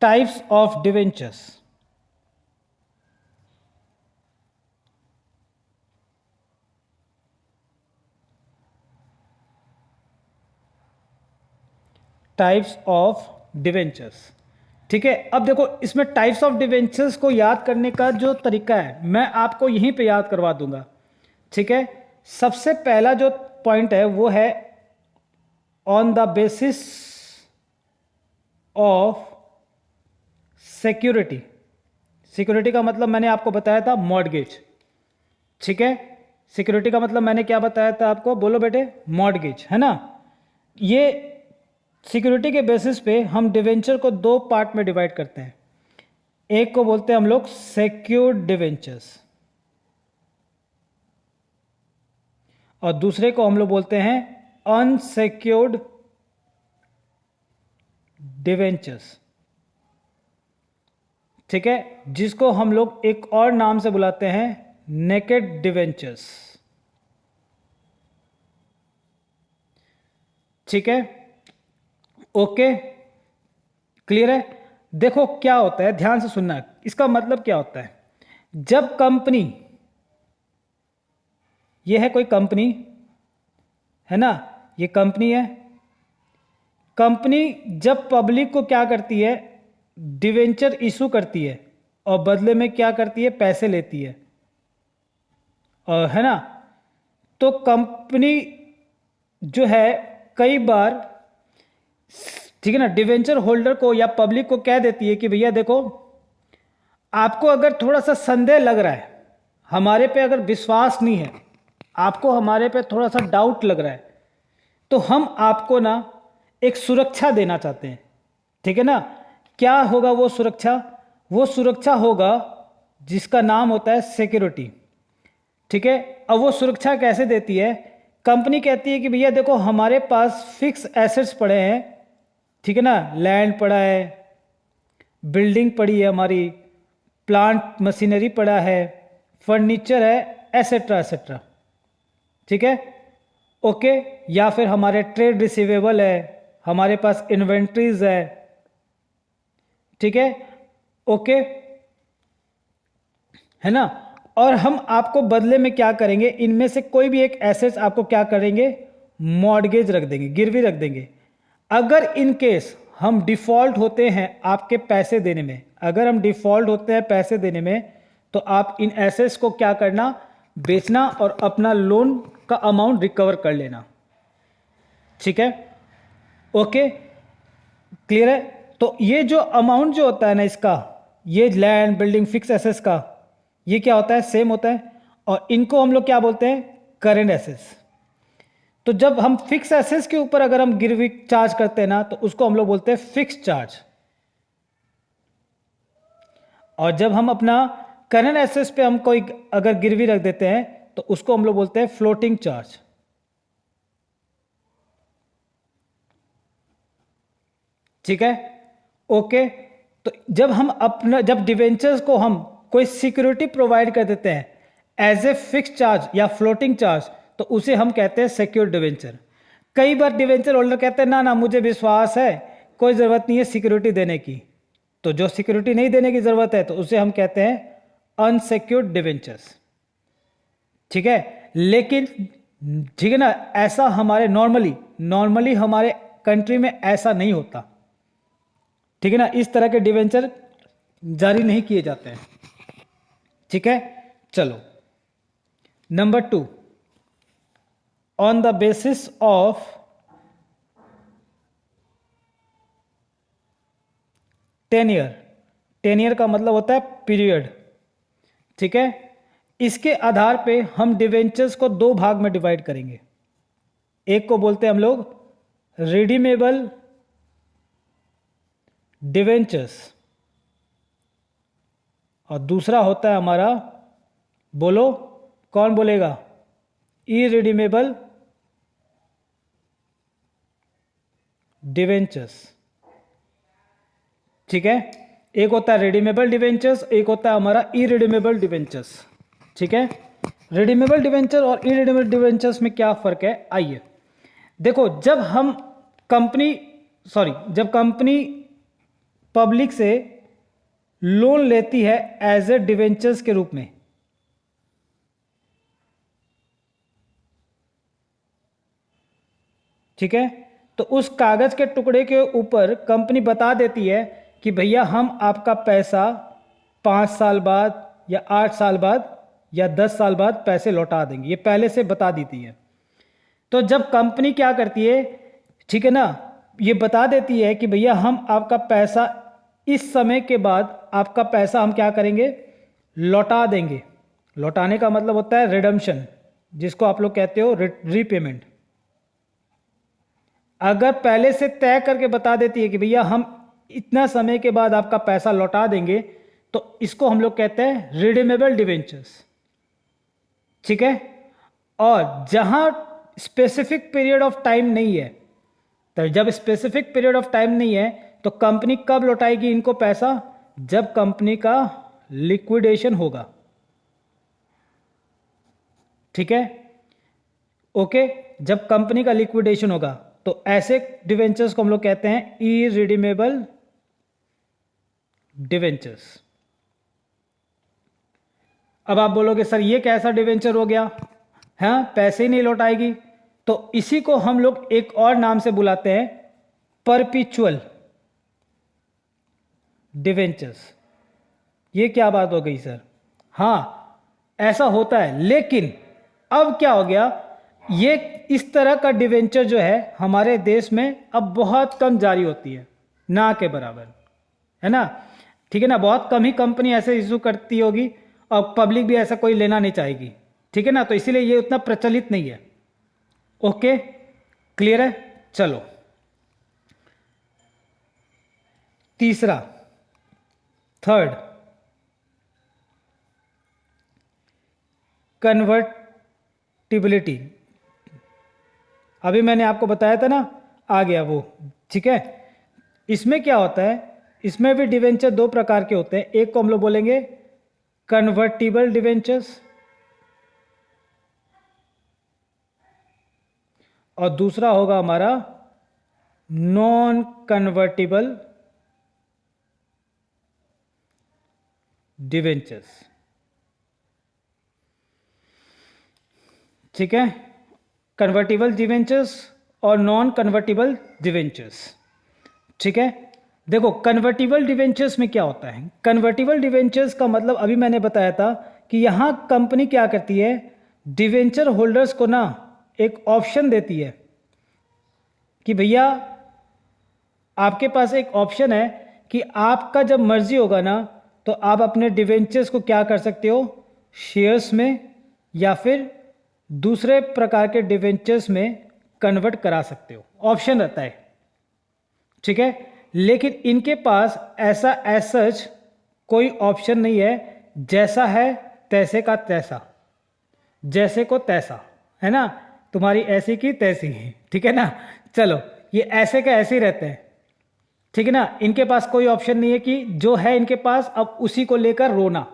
Types of debentures. Types of debentures, ठीक है। अब देखो इसमें टाइप्स ऑफ डिवेंचर्स को याद करने का जो तरीका है मैं आपको यहीं पे याद करवा दूंगा। ठीक है, सबसे पहला जो पॉइंट है वो है on the basis of security. Security का मतलब मैंने आपको बताया था मॉर्गेज। ठीक है, सिक्योरिटी का मतलब मैंने क्या बताया था आपको, बोलो बेटे, मॉर्गेज, है ना। ये सिक्योरिटी के बेसिस पे हम डिवेंचर को दो पार्ट में डिवाइड करते हैं। एक को बोलते हैं हम लोग सिक्योर्ड डिवेंचर्स और दूसरे को हम लोग बोलते हैं अनसिक्योर्ड डिवेंचर्स। ठीक है, जिसको हम लोग एक और नाम से बुलाते हैं नेकेड डिवेंचर्स। ठीक है, ओके, क्लियर है। देखो क्या होता है, ध्यान से सुनना, इसका मतलब क्या होता है। जब कंपनी, ये है कोई कंपनी, है ना, ये कंपनी है। कंपनी जब पब्लिक को क्या करती है, डिवेंचर इशू करती है और बदले में क्या करती है, पैसे लेती है, और है ना। तो कंपनी जो है कई बार, ठीक है ना, डिवेंचर होल्डर को या पब्लिक को कह देती है कि भैया देखो, आपको अगर थोड़ा सा संदेह लग रहा है, हमारे पे अगर विश्वास नहीं है, आपको हमारे पे थोड़ा सा डाउट लग रहा है, तो हम आपको ना एक सुरक्षा देना चाहते हैं। ठीक है ना, क्या होगा वो सुरक्षा? वो सुरक्षा होगा जिसका नाम होता है सिक्योरिटी। ठीक है, अब वो सुरक्षा कैसे देती है? कंपनी कहती है कि भैया देखो हमारे पास फिक्स एसेट्स पड़े हैं, ठीक है ना, लैंड पड़ा है, बिल्डिंग पड़ी है, हमारी प्लांट मशीनरी पड़ा है, फर्नीचर है, एसेट्रा एसेट्रा, ठीक है, ओके। या फिर हमारे ट्रेड रिसीवेबल है, हमारे पास इन्वेंट्रीज है, ठीक है, ओके, है ना। और हम आपको बदले में क्या करेंगे, इनमें से कोई भी एक एसेट्स आपको क्या करेंगे, मॉर्गेज रख देंगे, गिरवी रख देंगे। अगर इन केस हम डिफॉल्ट होते हैं आपके पैसे देने में, अगर हम डिफॉल्ट होते हैं पैसे देने में, तो आप इन एसेट्स को क्या करना, बेचना और अपना लोन का अमाउंट रिकवर कर लेना, ठीक है, ओके, क्लियर है। तो ये जो अमाउंट जो होता है ना इसका, ये लैंड बिल्डिंग फिक्स एसेट्स का, ये क्या होता है, सेम होता है। और इनको हम लोग क्या बोलते हैं, करेंट एसेट्स। तो जब हम फिक्स एसेट्स के ऊपर अगर हम गिरवी चार्ज करते हैं ना, तो उसको हम लोग बोलते हैं फिक्स चार्ज। और जब हम अपना करंट एसेट्स पे हम कोई अगर गिरवी रख देते हैं, तो उसको हम लोग बोलते हैं फ्लोटिंग चार्ज, ठीक है, ओके। तो जब हम अपना, जब डिवेंचर्स को हम कोई सिक्योरिटी प्रोवाइड कर देते हैं एज ए फिक्स चार्ज या फ्लोटिंग चार्ज, तो उसे हम कहते हैं सिक्योर डिवेंचर। कई बार डिवेंचर होल्डर कहते हैं ना ना मुझे विश्वास है, कोई ज़रूरत नहीं है सिक्योरिटी देने की, तो जो सिक्योरिटी नहीं देने की ज़रूरत है तो उसे हम कहते हैं अनसिक्योर्ड डिवेंचर्स, ठीक है। लेकिन ठीक है ना, ऐसा हमारे नॉर्मली हमारे कंट्री में ऐसा नहीं होता, ठीक है ना, इस तरह के डिवेंचर जारी नहीं किए जाते हैं, ठीक है। चलो number 2, on the basis of टेनियर। टेनियर का मतलब होता है पीरियड, ठीक है। इसके आधार पे हम डिवेंचर्स को 2 भाग में डिवाइड करेंगे। एक को बोलते हैं हम लोग रिडीमेबल डिवेंचर्स, और दूसरा होता है हमारा, बोलो कौन बोलेगा, इरिडीमेबल डिवेंचर्स, ठीक है। एक होता है रिडीमेबल डिवेंचर्स, एक होता है हमारा इरिडीमेबल डिवेंचर्स, ठीक है। रिडीमेबल डिवेंचर और इरिडीमेबल डिवेंचर्स में क्या फर्क है, आइए देखो। जब कंपनी पब्लिक से लोन लेती है एज ए डिवेंचर्स के रूप में, ठीक है, तो उस कागज के टुकड़े के ऊपर कंपनी बता देती है कि भैया हम आपका पैसा 5 साल बाद या 8 साल बाद या 10 साल बाद पैसे लौटा देंगे, ये पहले से बता देती है। तो जब कंपनी क्या करती है, ठीक है ना, ये बता देती है कि भैया हम आपका पैसा इस समय के बाद आपका पैसा हम क्या करेंगे, लौटा देंगे। लौटाने का मतलब होता है रिडम्पशन, जिसको आप लोग कहते हो रीपेमेंट। अगर पहले से तय करके बता देती है कि भैया हम इतना समय के बाद आपका पैसा लौटा देंगे, तो इसको हम लोग कहते हैं रिडीमेबल डिवेंचर्स, ठीक है। और जहां स्पेसिफिक पीरियड ऑफ टाइम नहीं है, तो जब स्पेसिफिक पीरियड ऑफ टाइम नहीं है तो कंपनी कब लौटाएगी इनको पैसा, जब कंपनी का लिक्विडेशन होगा, ठीक है, ओके। जब कंपनी का लिक्विडेशन होगा तो ऐसे डिवेंचर्स को हम लोग कहते हैं इरिडीमेबल डिवेंचर्स। अब आप बोलोगे सर ये कैसा डिवेंचर हो गया, हाँ पैसे ही नहीं लौटाएगी, तो इसी को हम लोग एक और नाम से बुलाते हैं परपिचुअल डिवेंचर्स। ये क्या बात हो गई सर, हाँ ऐसा होता है, लेकिन अब क्या हो गया, ये इस तरह का डिवेंचर जो है हमारे देश में अब बहुत कम जारी होती है, ना के बराबर, है ना, ठीक है ना। बहुत कम ही कंपनी ऐसे इशू करती होगी और पब्लिक भी ऐसा कोई लेना नहीं चाहेगी, ठीक है ना, तो इसीलिए ये उतना प्रचलित नहीं है, ओके, क्लियर है। चलो तीसरा, थर्ड, कन्वर्टिबिलिटी। अभी मैंने आपको बताया था ना, आ गया वो, ठीक है। इसमें क्या होता है, इसमें भी डिवेंचर 2 प्रकार के होते हैं। एक को हम लोग बोलेंगे कन्वर्टिबल डिवेंचर्स और दूसरा होगा हमारा नॉन कन्वर्टिबल डिवेंचर्स। ठीक है, कन्वर्टिबल डिवेंचर्स और नॉन कन्वर्टिबल डिवेंचर्स। ठीक है, देखो कन्वर्टिबल डिवेंचर्स में क्या होता है। कन्वर्टिबल डिवेंचर्स का मतलब अभी मैंने बताया था कि यहां कंपनी क्या करती है, डिवेंचर होल्डर्स को ना एक ऑप्शन देती है कि भैया आपके पास एक ऑप्शन है कि आपका जब मर्जी होगा ना तो आप अपने डिवेंचर्स को क्या कर सकते हो, शेयर्स में या फिर दूसरे प्रकार के डिवेंचर्स में कन्वर्ट करा सकते हो, ऑप्शन रहता है। ठीक है, लेकिन इनके पास ऐसा एज सच कोई ऑप्शन नहीं है, जैसा है तैसे का तैसा, जैसे को तैसा, है ना, तुम्हारी ऐसी की तैसी है। ठीक है ना, चलो ये ऐसे का ऐसे ही रहते हैं। ठीक है ना, इनके पास कोई ऑप्शन नहीं है कि जो है इनके पास अब उसी को लेकर रोना,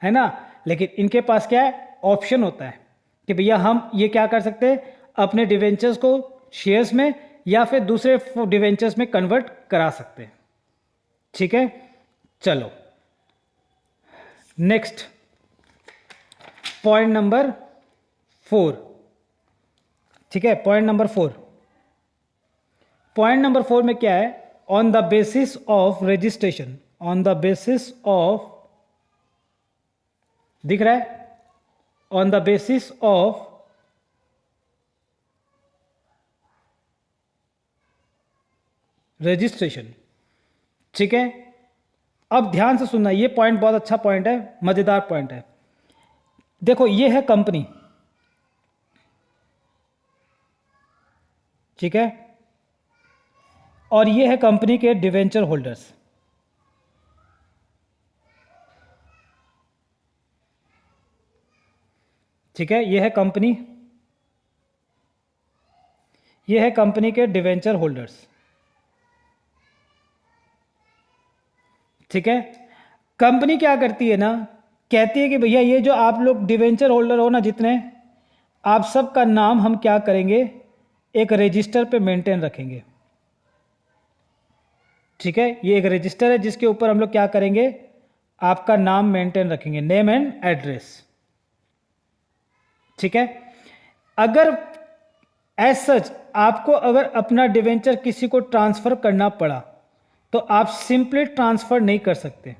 है ना, लेकिन इनके पास क्या है, ऑप्शन होता है कि भैया हम ये क्या कर सकते हैं, अपने डिवेंचर्स को शेयर्स में या फिर दूसरे डिवेंचर्स में कन्वर्ट करा सकते हैं। ठीक है, चलो नेक्स्ट पॉइंट नंबर 4। ठीक है, पॉइंट नंबर 4, पॉइंट नंबर 4 में क्या है, on the basis of registration, on the basis of, दिख रहा है, on the basis of registration. ठीक है, अब ध्यान से सुनना, ये पॉइंट बहुत अच्छा पॉइंट है, मजेदार पॉइंट है। देखो ये है कंपनी, ठीक है, और ये है कंपनी के डिवेंचर होल्डर्स। ठीक है, ये है कंपनी, ये है कंपनी के डिवेंचर होल्डर्स। ठीक है, कंपनी क्या करती है ना, कहती है कि भैया ये जो आप लोग डिवेंचर होल्डर हो ना जितने, आप सब का नाम हम क्या करेंगे, एक रजिस्टर पे मेंटेन रखेंगे। ठीक है, ये एक रजिस्टर है जिसके ऊपर हम लोग क्या करेंगे, आपका नाम मेंटेन रखेंगे, नेम एंड एड्रेस। ठीक है, अगर एज सच आपको अगर अपना डिवेंचर किसी को ट्रांसफर करना पड़ा तो आप सिंपली ट्रांसफर नहीं कर सकते।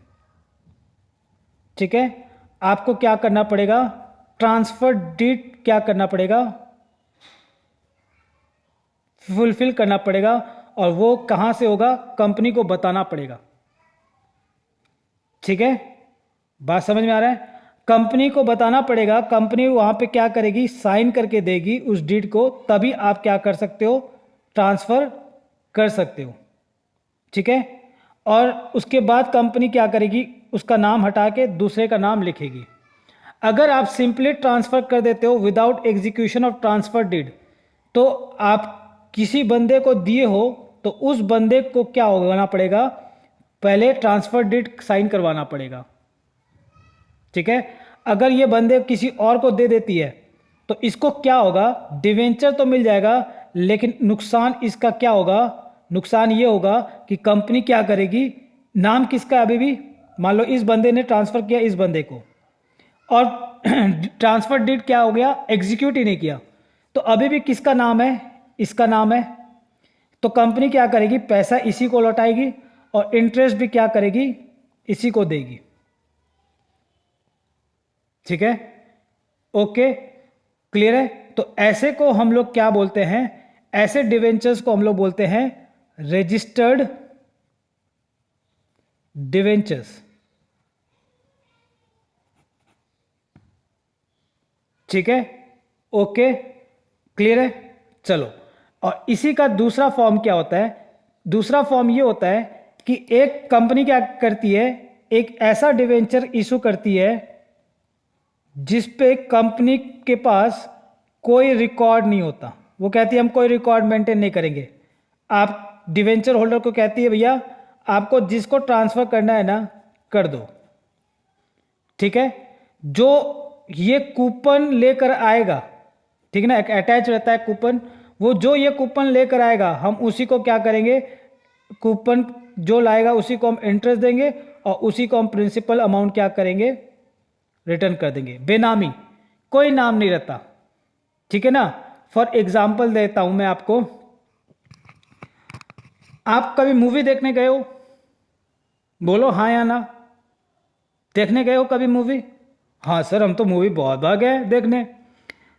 ठीक है, आपको क्या करना पड़ेगा, ट्रांसफर डीड क्या करना पड़ेगा, फुलफिल करना पड़ेगा, और वो कहां से होगा, कंपनी को बताना पड़ेगा। ठीक है, बात समझ में आ रहा है, कंपनी को बताना पड़ेगा, कंपनी वहां पे क्या करेगी, साइन करके देगी उस डीड को, तभी आप क्या कर सकते हो, ट्रांसफर कर सकते हो। ठीक है, और उसके बाद कंपनी क्या करेगी, उसका नाम हटा के दूसरे का नाम लिखेगी। अगर आप सिंपली ट्रांसफर कर देते हो without execution of transfer deed, तो आप किसी बंदे को दिए हो तो उस बंदे को क्या होना पड़ेगा, पहले ट्रांसफर डीड साइन करवाना पड़ेगा। ठीक है, अगर ये बंदे किसी और को दे देती है तो इसको क्या होगा, डिवेंचर तो मिल जाएगा, लेकिन नुकसान इसका क्या होगा, नुकसान ये होगा कि कंपनी क्या करेगी, नाम किसका है, अभी भी मान लो इस बंदे ने ट्रांसफर किया इस बंदे को, और ट्रांसफर डीड क्या हो गया, एग्जीक्यूट ही नहीं किया, तो अभी भी किसका नाम है, इसका नाम है, तो कंपनी क्या करेगी, पैसा इसी को लौटाएगी और इंटरेस्ट भी क्या करेगी, इसी को देगी। ठीक है, ओके, क्लियर है। तो ऐसे को हम लोग क्या बोलते हैं, ऐसे डिवेंचर्स को हम लोग बोलते हैं रजिस्टर्ड डिवेंचर्स। ठीक है, ओके, क्लियर है, चलो। और इसी का दूसरा फॉर्म क्या होता है, दूसरा फॉर्म ये होता है कि एक कंपनी क्या करती है, एक ऐसा डिवेंचर इशू करती है जिस पे कंपनी के पास कोई रिकॉर्ड नहीं होता। वो कहती है हम कोई रिकॉर्ड मेंटेन नहीं करेंगे। आप डिवेंचर होल्डर को कहती है भैया आपको जिसको ट्रांसफर करना है ना कर दो। ठीक है, जो ये कूपन लेकर आएगा, ठीक है ना, एक अटैच रहता है कूपन, वो जो ये कूपन लेकर आएगा हम उसी को क्या करेंगे, कूपन जो लाएगा उसी को हम इंटरेस्ट देंगे और उसी को हम प्रिंसिपल अमाउंट क्या करेंगे, रिटर्न कर देंगे। बेनामी, कोई नाम नहीं रहता, ठीक है ना। फॉर एग्जाम्पल देता हूं मैं आपको, आप कभी मूवी देखने गए हो, बोलो हाँ या ना, देखने गए हो कभी मूवी? हाँ सर हम तो मूवी बहुत बार गए देखने।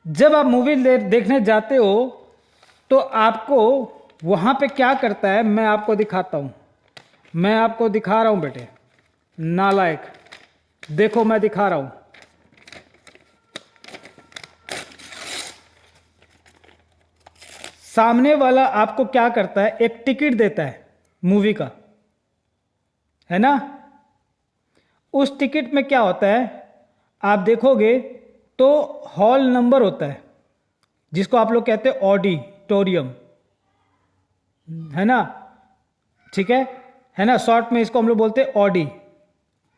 जब आप मूवी देखने जाते हो तो आपको वहाँ पे क्या करता है, मैं आपको दिखाता हूँ, मैं आपको दिखा रहा हूँ बेटे, नालायक, देखो मैं दिखा रहा हूँ। सामने वाला आपको क्या करता है, एक टिकट देता है मूवी का, है ना। उस टिकट में क्या होता है, आप देखोगे तो हॉल नंबर होता है, जिसको आप लोग कहते हैं ऑडिटोरियम, है ना, ठीक है ना, शॉर्ट में इसको हम लोग बोलते हैं ऑडी,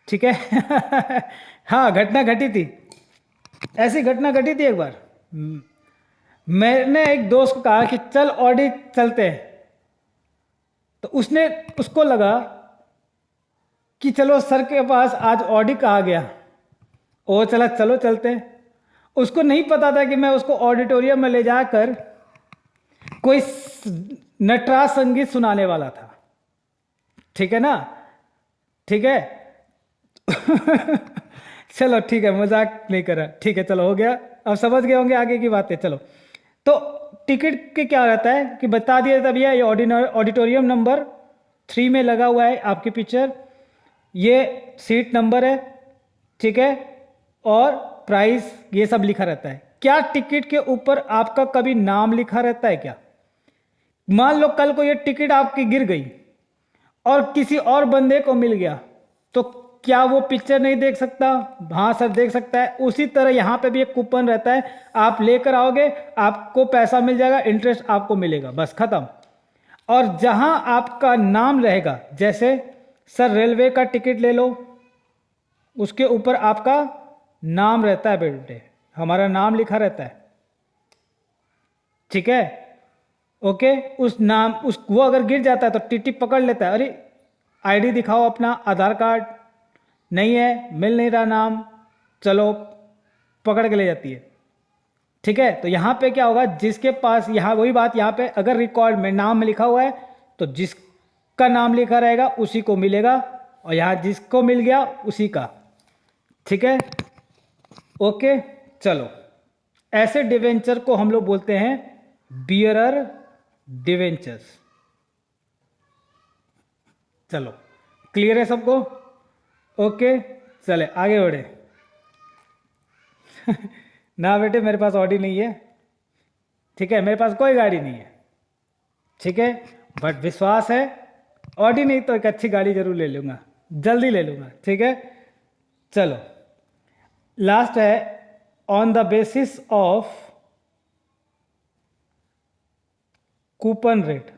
ठीक है। हाँ घटना घटी थी, ऐसी घटना घटी थी एक बार। मैंने एक दोस्त को कहा कि चल ऑडी चलते हैं, तो उसने, उसको लगा कि चलो सर के पास आज ऑडी कहा गया, ओ चला चलो चलते हैं। उसको नहीं पता था कि मैं उसको ऑडिटोरियम में ले जाकर कोई नटराज संगीत सुनाने वाला था, ठीक है ना, ठीक है। चलो ठीक है, मजाक नहीं करा, ठीक है चलो हो गया, अब समझ गए होंगे आगे की बातें। चलो, तो टिकट के क्या रहता है कि बता दिया था भैया, ये ऑडिटोरियम नंबर 3 में लगा हुआ है आपकी पिक्चर, ये सीट नंबर है, ठीक है, और प्राइस ये सब लिखा रहता है। क्या टिकट के ऊपर आपका कभी नाम लिखा रहता है क्या? मान लो कल को ये टिकट आपकी गिर गई और किसी और बंदे को मिल गया, तो क्या वो पिक्चर नहीं देख सकता? हाँ सर देख सकता है। उसी तरह यहाँ पे भी एक कूपन रहता है, आप लेकर आओगे, आपको पैसा मिल जाएगा, इंटरेस्ट आपको मिलेगा, बस खत्म। और जहां आपका नाम रहेगा, जैसे सर रेलवे का टिकट ले लो, उसके ऊपर आपका नाम रहता है बेटे, हमारा नाम लिखा रहता है, ठीक है, ओके। उस नाम, उस वो अगर गिर जाता है तो टीटी पकड़ लेता है, अरे आईडी दिखाओ अपना, आधार कार्ड नहीं है, मिल नहीं रहा नाम, चलो पकड़ के ले जाती है, ठीक है। तो यहाँ पे क्या होगा, जिसके पास, यहाँ वही बात, यहाँ पे अगर रिकॉर्ड में नाम में लिखा हुआ है तो जिसका नाम लिखा रहेगा उसी को मिलेगा, और यहाँ जिसको मिल गया उसी का, ठीक है, ओके। चलो, ऐसे डिवेंचर को हम लोग बोलते हैं बियरर डिवेंचर्स। चलो क्लियर है सबको? ओके चले आगे बढ़े। ना बेटे मेरे पास ऑडी नहीं है, ठीक है, मेरे पास कोई गाड़ी नहीं है, ठीक है, बट विश्वास है, ऑडी नहीं तो एक अच्छी गाड़ी जरूर ले लूंगा, जल्दी ले लूंगा, ठीक है। चलो लास्ट है, on the basis of coupon rate.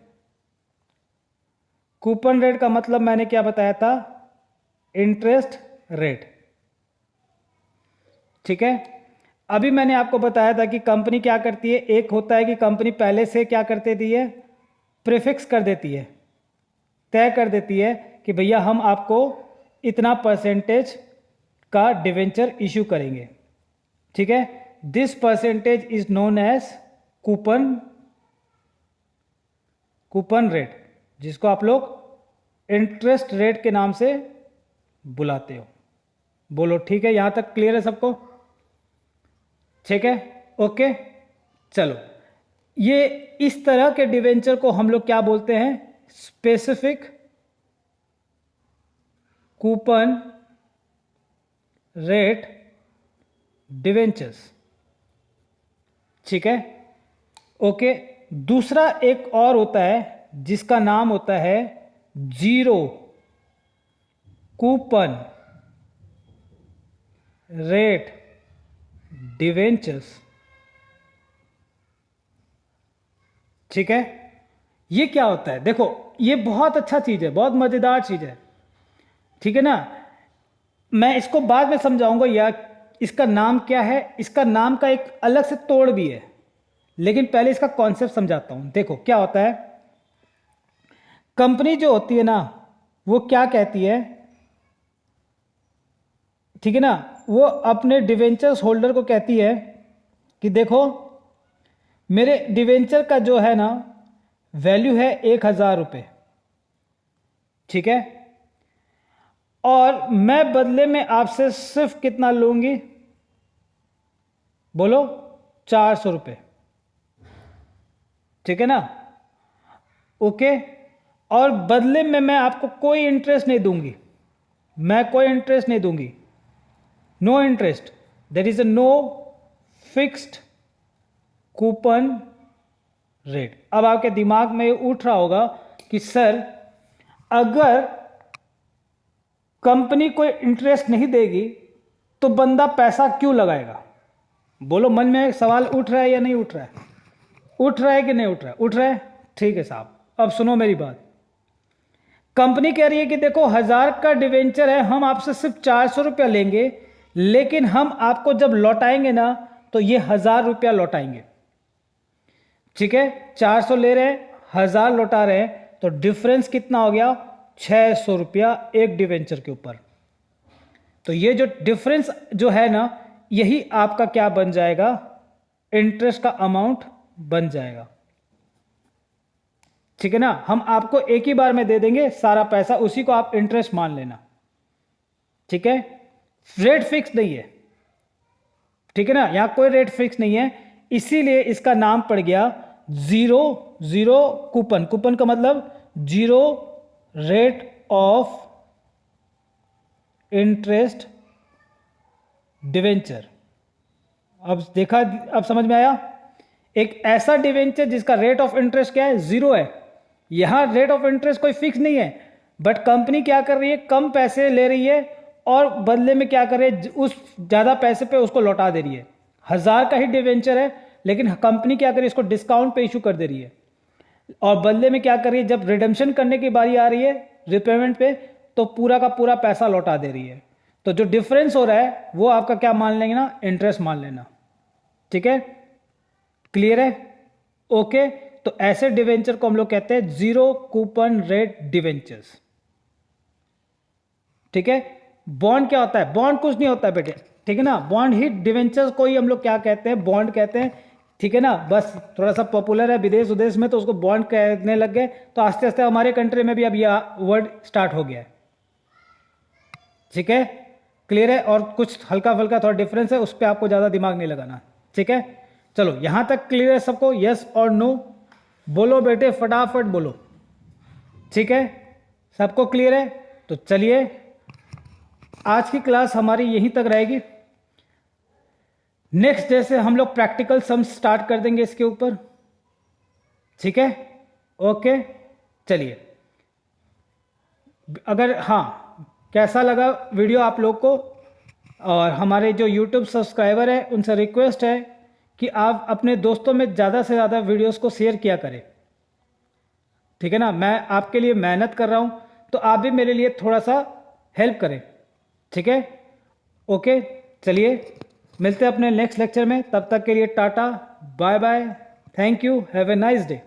Coupon rate का मतलब मैंने क्या बताया था, इंटरेस्ट रेट, ठीक है। अभी मैंने आपको बताया था कि कंपनी क्या करती है, एक होता है कि कंपनी पहले से क्या कर देती है, प्रीफिक्स कर देती है, तय कर देती है कि भैया हम आपको इतना परसेंटेज का डिवेंचर इशू करेंगे, ठीक है। This percentage is known as coupon rate, जिसको आप लोग इंटरेस्ट रेट के नाम से बुलाते हो। बोलो ठीक है, यहां तक क्लियर है सबको? ठीक है, ओके। चलो, ये इस तरह के डिवेंचर को हम लोग क्या बोलते हैं, स्पेसिफिक कूपन रेट डिवेंचर्स, ठीक है, ओके। दूसरा एक और होता है जिसका नाम होता है जीरो कूपन रेट डिवेंचर्स, ठीक है। ये क्या होता है, देखो ये बहुत अच्छा चीज है, बहुत मजेदार चीज है, ठीक है ना। मैं इसको बाद में समझाऊंगा या इसका नाम क्या है, इसका नाम का एक अलग से तोड़ भी है, लेकिन पहले इसका कॉन्सेप्ट समझाता हूं। देखो क्या होता है, कंपनी जो होती है ना वो क्या कहती है, ठीक है ना, वो अपने डिवेंचर्स होल्डर को कहती है कि देखो मेरे डिवेंचर का जो है ना वैल्यू है 1,000 रुपये, ठीक है, और मैं बदले में आपसे सिर्फ कितना लूंगी, बोलो 400 रुपये, ठीक है ना, ओके। और बदले में मैं आपको कोई इंटरेस्ट नहीं दूंगी, मैं कोई इंटरेस्ट नहीं दूंगी, no interest, there is a no fixed coupon rate. अब आपके दिमाग में उठ रहा होगा कि सर अगर कंपनी कोई इंटरेस्ट नहीं देगी तो बंदा पैसा क्यों लगाएगा? बोलो, मन में एक सवाल उठ रहा है या नहीं उठ रहा है? उठ रहा है कि नहीं उठ रहा है? उठ रहा है, ठीक है साहब। अब सुनो मेरी बात, कंपनी कह रही है कि देखो 1,000 का डिवेंचर है, हम आपसे सिर्फ 400 रुपया लेंगे, लेकिन हम आपको जब लौटाएंगे ना तो ये 1,000 रुपया लौटाएंगे, ठीक है। 400 ले रहे हैं, 1,000 लौटा रहे हैं, तो डिफरेंस कितना हो गया? 600 रुपया एक डिवेंचर के ऊपर। तो ये जो डिफरेंस जो है ना, यही आपका क्या बन जाएगा? इंटरेस्ट का अमाउंट बन जाएगा, ठीक है ना। हम आपको एक ही बार में दे देंगे सारा पैसा, उसी को आप इंटरेस्ट मान लेना, ठीक है। रेट फिक्स नहीं है, ठीक है ना, यहां कोई रेट फिक्स नहीं है, इसीलिए इसका नाम पड़ गया जीरो जीरो कूपन। कूपन का मतलब zero rate of interest debenture. अब देखा, अब समझ में आया? एक ऐसा डिवेंचर जिसका रेट ऑफ इंटरेस्ट क्या है? जीरो है। यहां रेट ऑफ इंटरेस्ट कोई फिक्स नहीं है, बट कंपनी क्या कर रही है? कम पैसे ले रही है और बदले में क्या कर रही है? उस ज्यादा पैसे पे उसको लौटा दे रही है। 1,000 का ही डिवेंचर है, लेकिन कंपनी क्या कर रही है? इसको डिस्काउंट पे इशू कर दे रही है, और बदले में क्या कर रही है? जब रिडेम्पशन करने की बारी आ रही है, रिपेमेंट पे, तो पूरा का पूरा पैसा लौटा दे रही है। तो जो डिफरेंस हो रहा है वो आपका क्या मान लेंगे ना? इंटरेस्ट मान लेना, ठीक है। क्लियर है? ओके। तो ऐसे डिवेंचर को हम लोग कहते हैं जीरो कूपन रेट डिवेंचर्स, ठीक है। बॉन्ड क्या होता है? बॉन्ड कुछ नहीं होता है बेटे, ठीक है ना। बॉन्ड ही डिवेंचर्स को ही हम लोग क्या कहते हैं? बॉन्ड कहते हैं, ठीक है ना। बस थोड़ा सा पॉपुलर है विदेश उदेश में, तो उसको बॉन्ड कहने लग गए, तो आस्ते आस्ते हमारे कंट्री में भी अब यह वर्ड स्टार्ट हो गया है, ठीक है। क्लियर है? और कुछ हल्का फुल्का थोड़ा डिफरेंस है, उस पर आपको ज़्यादा दिमाग नहीं लगाना, ठीक है। चलो यहां तक क्लियर है सबको? यस और नो बोलो बेटे, फटाफट बोलो, ठीक है। सबको क्लियर है? तो चलिए आज की क्लास हमारी यहीं तक रहेगी। नेक्स्ट डे से हम लोग प्रैक्टिकल सम स्टार्ट कर देंगे इसके ऊपर, ठीक है। ओके, चलिए। अगर हाँ, कैसा लगा वीडियो आप लोग को? और हमारे जो यूट्यूब सब्सक्राइबर है उनसे रिक्वेस्ट है कि आप अपने दोस्तों में ज़्यादा से ज़्यादा वीडियोस को शेयर किया करें, ठीक है ना। मैं आपके लिए मेहनत कर रहा हूँ, तो आप भी मेरे लिए थोड़ा सा हेल्प करें, ठीक है। ओके, चलिए मिलते हैं अपने नेक्स्ट लेक्चर में। तब तक के लिए ta-ta, bye bye, thank you, have a nice day.